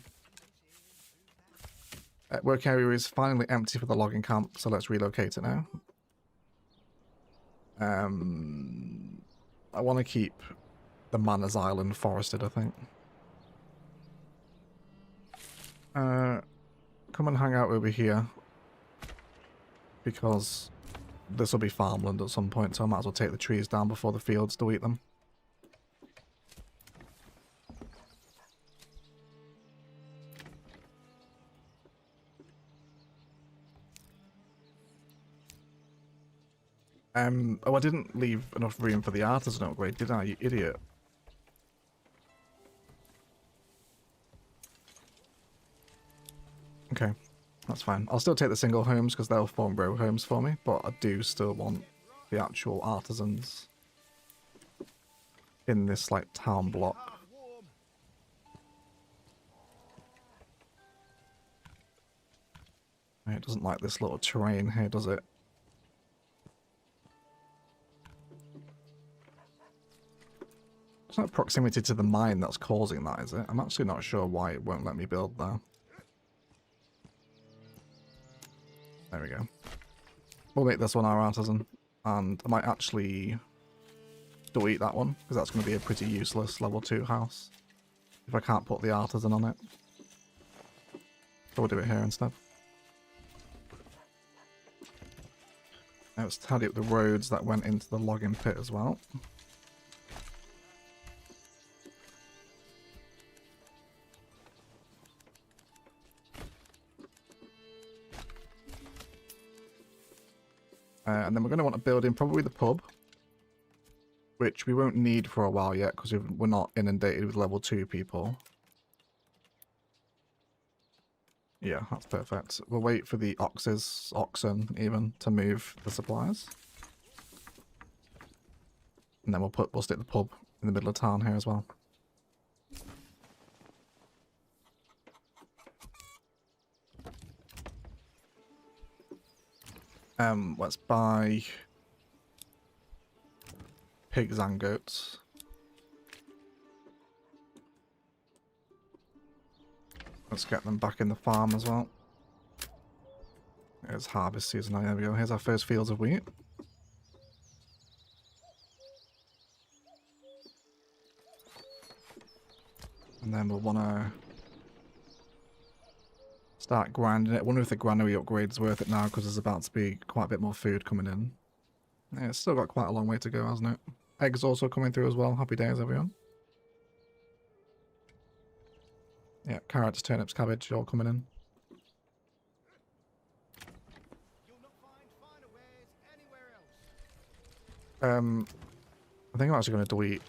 Work area is finally empty for the logging camp, so let's relocate it now. I want to keep the Manor's Island forested, I think. Come and hang out over here. Because this will be farmland at some point, so I might as well take the trees down before the fields delete them. Oh, I didn't leave enough room for the artisan upgrade, did I, you idiot? Okay, that's fine. I'll still take the single homes because they'll form row homes for me, but I do still want the actual artisans in this, like, town block. Half warm. It doesn't like this little terrain here, does it? It's not proximity to the mine that's causing that, is it? I'm actually not sure why it won't let me build there. There we go. We'll make this one our artisan, and I might actually delete that one, because that's going to be a pretty useless level 2 house if I can't put the artisan on it. So we'll do it here instead. Now let's tidy up the roads that went into the logging pit as well. And then we're going to want to build in probably the pub, which we won't need for a while yet because we're not inundated with level 2 people. Yeah, that's perfect. We'll wait for the oxen even, to move the supplies. And then we'll stick the pub in the middle of town here as well. Let's buy pigs and goats. Let's get them back in the farm as well. It's harvest season. There we go. Here's our first fields of wheat. And then we'll want to start grinding it. I wonder if the granary upgrade is worth it now because there's about to be quite a bit more food coming in. Yeah, it's still got quite a long way to go, hasn't it? Eggs also coming through as well. Happy days, everyone. Yeah, carrots, turnips, cabbage, all coming in. You'll not find finer wares anywhere else. I think I'm actually going to delete...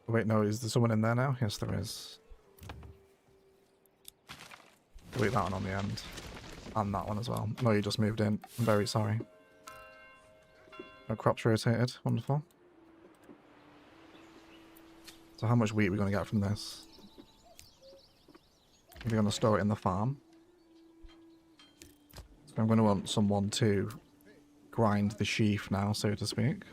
Wait, no, is there someone in there now? Yes, there is. Delete that one on the end. And that one as well. No, you just moved in. I'm very sorry. No crops rotated. Wonderful. So how much wheat are we going to get from this? We're going to store it in the farm. So I'm going to want someone to grind the sheaf now, so to speak.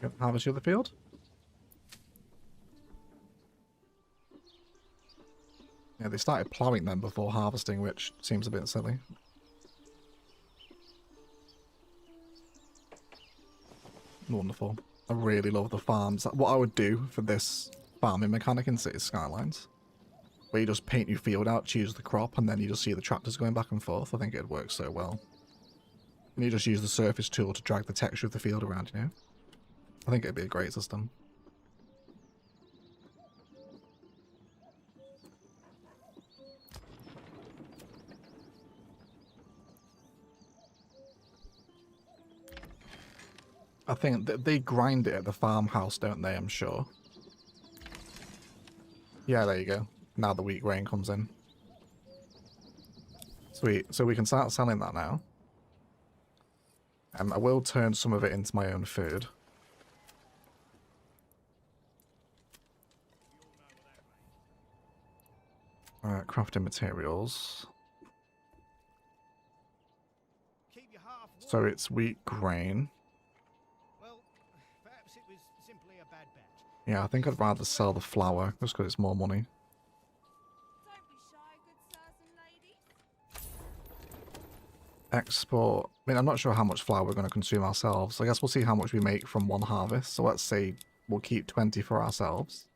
Yep, harvest you the field. Yeah, they started ploughing them before harvesting, which seems a bit silly. Wonderful. I really love the farms. What I would do for this farming mechanic in City Skylines, where you just paint your field out, choose the crop, and then you just see the tractors going back and forth, I think it'd work so well. And you just use the surface tool to drag the texture of the field around, you know? I think it'd be a great system. I think they grind it at the farmhouse, don't they? I'm sure. Yeah, there you go. Now the wheat grain comes in. Sweet. So we can start selling that now. I will turn some of it into my own food. Crafting materials. Keep your half warm. So it's wheat grain. Well, perhaps it was simply a bad batch. Yeah, I think I'd rather sell the flour just because it's more money. Don't be shy, good sirs and ladies. Export. I mean, I'm not sure how much flour we're going to consume ourselves. So I guess we'll see how much we make from one harvest. So let's say we'll keep 20 for ourselves.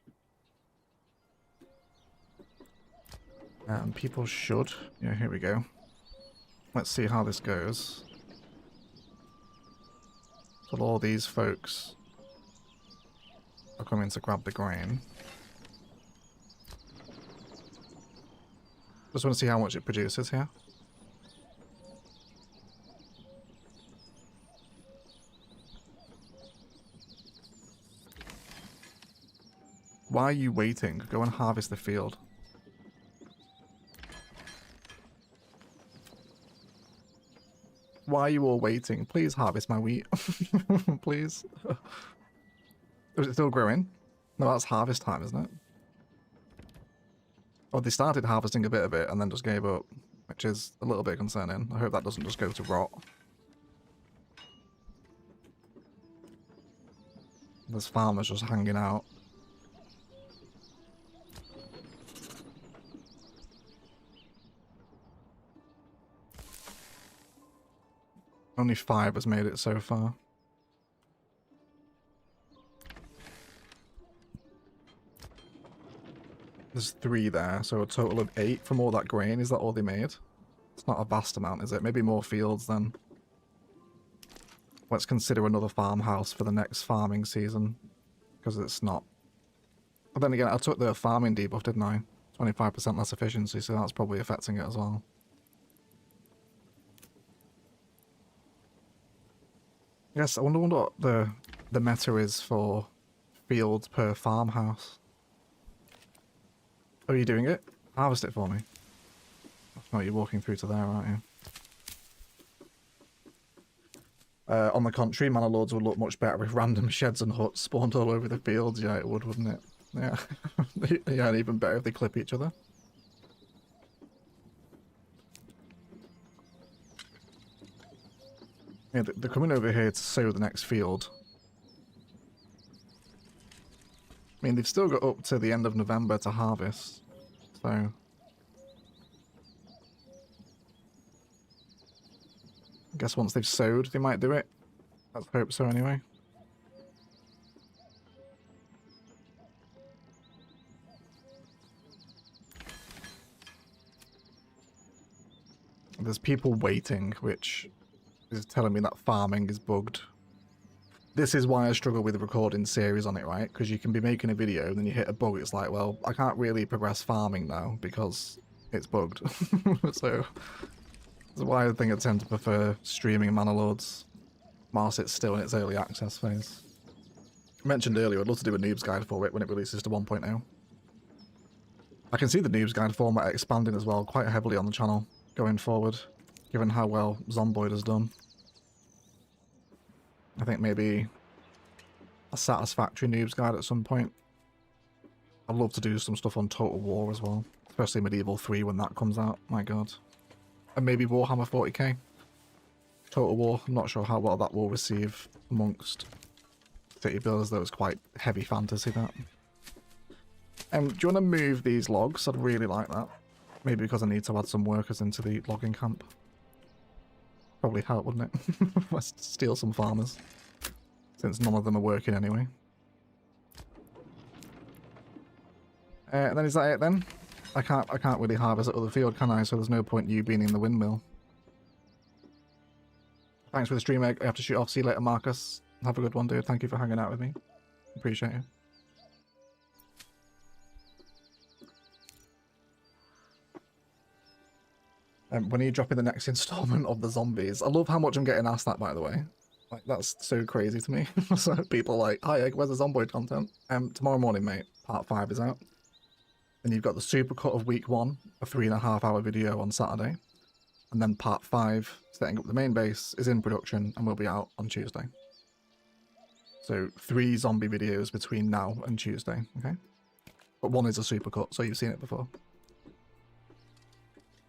And people should. Yeah, here we go. Let's see how this goes. So all these folks are coming to grab the grain. Just want to see how much it produces here. Why are you waiting? Go and harvest the field. Why are you all waiting? Please harvest my wheat. Please. Is it still growing? No, that's harvest time, isn't it? Oh, they started harvesting a bit of it and then just gave up, which is a little bit concerning. I hope that doesn't just go to rot. There's farmers just hanging out. Only 5 has made it so far. There's 3 there, so a total of 8 from all that grain. Is that all they made? It's not a vast amount, is it? Maybe more fields then. Let's consider another farmhouse for the next farming season. Because it's not. But then again, I took the farming debuff, didn't I? 25% less efficiency, so that's probably affecting it as well. Yes, I wonder what the meta is for fields per farmhouse. Oh, are you doing it? Harvest it for me. Oh, you're walking through to there, aren't you? On the contrary, Manor Lords would look much better if random sheds and huts spawned all over the fields. Yeah, it would, wouldn't it? Yeah. Yeah, and even better if they clip each other. Yeah, they're coming over here to sow the next field. I mean, they've still got up to the end of November to harvest, so... I guess once they've sowed, they might do it. Let's hope so anyway. There's people waiting, which is telling me that farming is bugged. This is why I struggle with recording series on it, right? Because you can be making a video and then you hit a bug, it's like, well, I can't really progress farming now because it's bugged. So that's why I think I tend to prefer streaming Manor Lords whilst it's still in its early access phase. I mentioned earlier I'd love to do a noob's guide for it when it releases to 1.0. I can see the noob's guide format expanding as well quite heavily on the channel going forward, given how well Zomboid has done. I think maybe a satisfactory noob's guide at some point. I'd love to do some stuff on Total War as well, especially Medieval 3 when that comes out, my god. And maybe Warhammer 40k. Total War, I'm not sure how well that will receive amongst city builders, though it's quite heavy fantasy, that. Do you want to move these logs? I'd really like that. Maybe because I need to add some workers into the logging camp. Probably help, wouldn't it? Let's steal some farmers, since none of them are working anyway. And then is that it then? I can't really harvest at other field, can I? So there's no point in you being in the windmill. Thanks for the stream, Egg. I have to shoot off. See you later, Marcus. Have a good one, dude. Thank you for hanging out with me. Appreciate you. When are you dropping the next installment of the zombies? I love how much I'm getting asked that, by the way. Like, that's so crazy to me. So people are like, hi Egg, where's the Zomboid content? Tomorrow morning, mate. Part 5 is out. Then you've got the supercut of week 1, a 3.5-hour video on Saturday. And then part 5, setting up the main base, is in production and will be out on Tuesday. So 3 zombie videos between now and Tuesday, okay? But 1 is a supercut, so you've seen it before.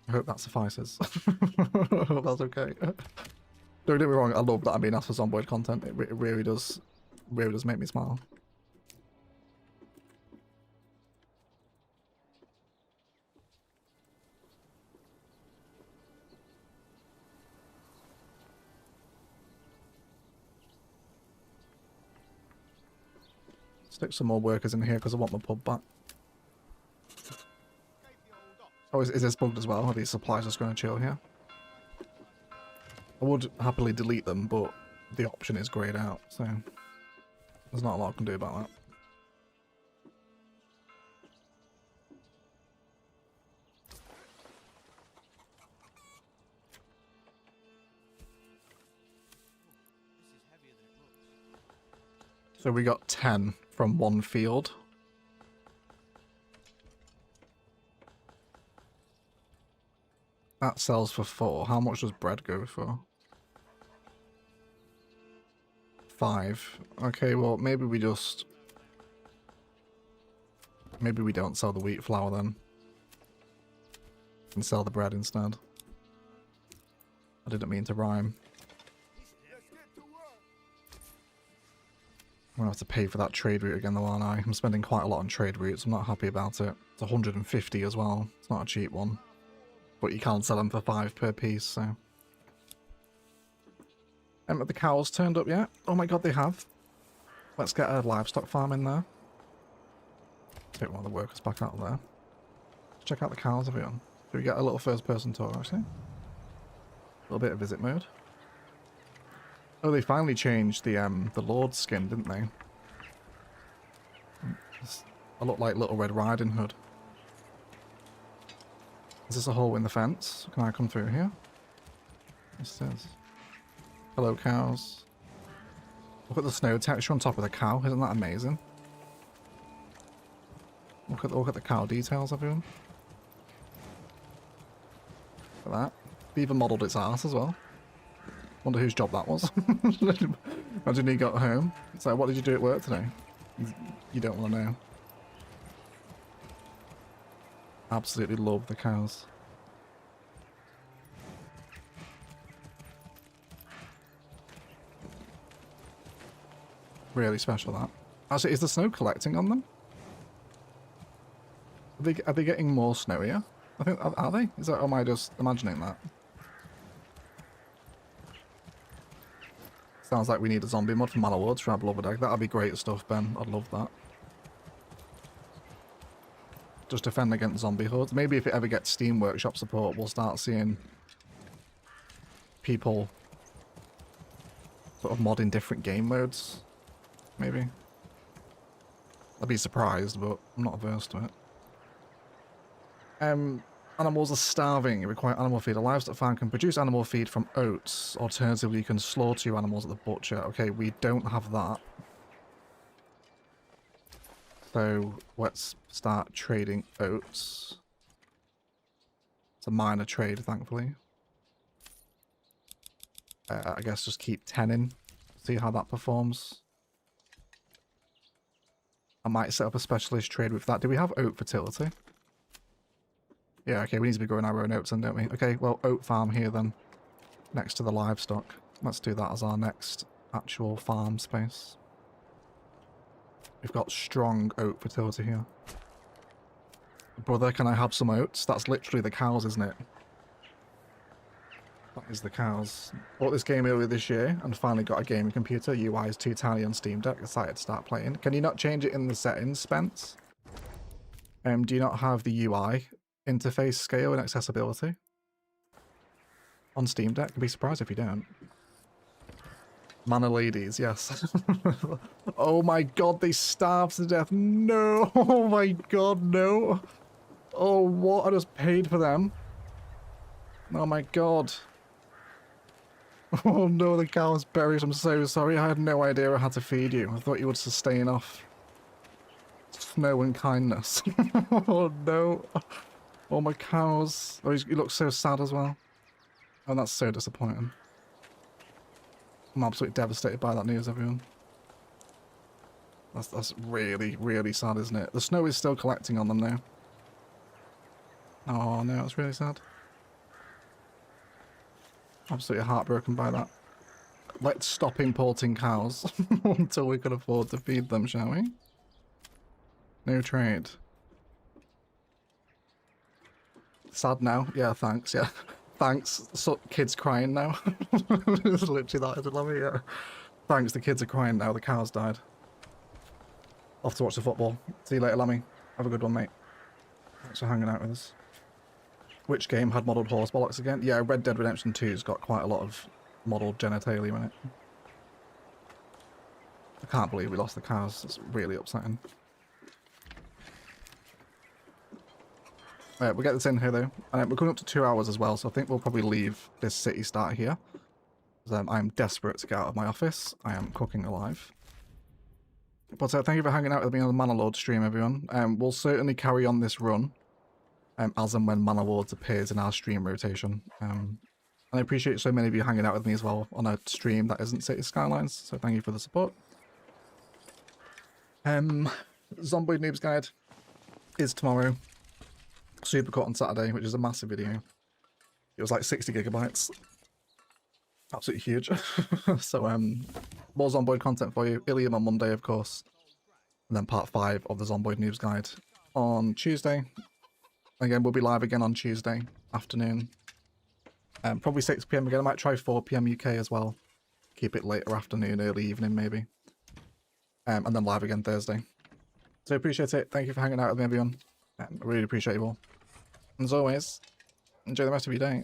I hope that suffices. I hope that's okay. Don't get me wrong, I love that I'm being asked for Zomboid content. It really does make me smile. Stick some more workers in here because I want my pub back. Oh, is this bugged as well? Are these supplies just going to chill here? I would happily delete them, but the option is grayed out, so there's not a lot I can do about that. This is heavier than it looks. So we got 10 from one field. That sells for 4. How much does bread go for? 5. Okay, well, maybe we just... Maybe we don't sell the wheat flour then. And sell the bread instead. I didn't mean to rhyme. I'm gonna have to pay for that trade route again though, aren't I? I'm spending quite a lot on trade routes. I'm not happy about it. It's 150 as well. It's not a cheap one. But you can't sell them for 5 per piece, so... Have the cows turned up yet? Oh my god, they have. Let's get a livestock farm in there. Take one of the workers back out of there. Let's check out the cows, everyone. Do we get a little first-person tour, actually? A little bit of visit mode. Oh, they finally changed the Lord's skin, didn't they? I look like Little Red Riding Hood. Is this a hole in the fence? Can I come through here? Yes, it is. Hello, cows. Look at the snow texture on top of the cow. Isn't that amazing? Look at the cow details, everyone. Look at that. They even modelled its ass as well. Wonder whose job that was. Imagine he got home. It's like, what did you do at work today? You don't want to know. Absolutely love the cows. Really special, that. Actually, is the snow collecting on them? Are they getting more snowier? I think, are they? Is that, or am I just imagining that? Sounds like we need a zombie mod for Manor Lords for our beloved egg. That'd be great stuff, Ben. I'd love that. Just defend against zombie hordes. Maybe if it ever gets Steam Workshop support, we'll start seeing people sort of modding different game modes. Maybe. I'd be surprised, but I'm not averse to it. Animals are starving. You require animal feed. A livestock farm can produce animal feed from oats. Alternatively, you can slaughter your animals at the butcher. Okay, we don't have that. So let's start trading oats. It's a minor trade, thankfully. I guess just keep 10 in. See how that performs. I might set up a specialist trade with that. Do we have oat fertility? Yeah, okay, we need to be growing our own oats then, don't we? Okay, well, oat farm here then. Next to the livestock. Let's do that as our next actual farm space. We've got strong oat fertility here. Brother, can I have some oats? That's literally the cows, isn't it? That is the cows. Bought this game earlier this year and finally got a gaming computer. UI is too tiny on Steam Deck. Decided to start playing. Can you not change it in the settings, Spence? Do you not have the UI interface scale and accessibility on Steam Deck? I'd be surprised if you don't. Manor ladies, yes. Oh my god, they starved to death. No! Oh my god, no! Oh, what? I just paid for them. Oh my god. Oh no, the cow's buried. I'm so sorry. I had no idea I had to feed you. I thought you would sustain off snow and kindness. Oh no. Oh, my cows. Oh, he looks so sad as well. Oh, that's so disappointing. I'm absolutely devastated by that news, everyone. That's really, really sad, isn't it? The snow is still collecting on them now. Oh, no, it's really sad. Absolutely heartbroken by that. Let's stop importing cows until we can afford to feed them, shall we? No trade. Sad now? Yeah, thanks, yeah. Thanks. So, kids crying now. It's literally that, isn't it? Yeah. Thanks, the kids are crying now. The cows died. Off to watch the football. See you later, Lammy. Have a good one, mate. Thanks for hanging out with us. Which game had modelled horse bollocks again? Yeah, Red Dead Redemption 2's got quite a lot of modelled genitalia in it. I can't believe we lost the cars. It's really upsetting. We'll get this in here though. We're coming up to 2 hours as well, so I think we'll probably leave this city start here. I'm desperate to get out of my office. I am cooking alive. But thank you for hanging out with me on the Manor Lords stream, everyone. We'll certainly carry on this run as and when Manor Lords appears in our stream rotation. And I appreciate so many of you hanging out with me as well on a stream that isn't City Skylines, so thank you for the support. Zomboid Noob's Guide is tomorrow. Supercut on Saturday, which is a massive video. It was like 60 gigabytes. Absolutely huge. So, more Zomboid content for you. Ilium on Monday, of course. And then part 5 of the Zomboid Noob's Guide on Tuesday. Again, we'll be live again on Tuesday afternoon. Probably 6 PM again. I might try 4 PM UK as well. Keep it later afternoon, early evening maybe. And then live again Thursday. So appreciate it. Thank you for hanging out with me, everyone. I really appreciate you all. And as always, enjoy the rest of your day.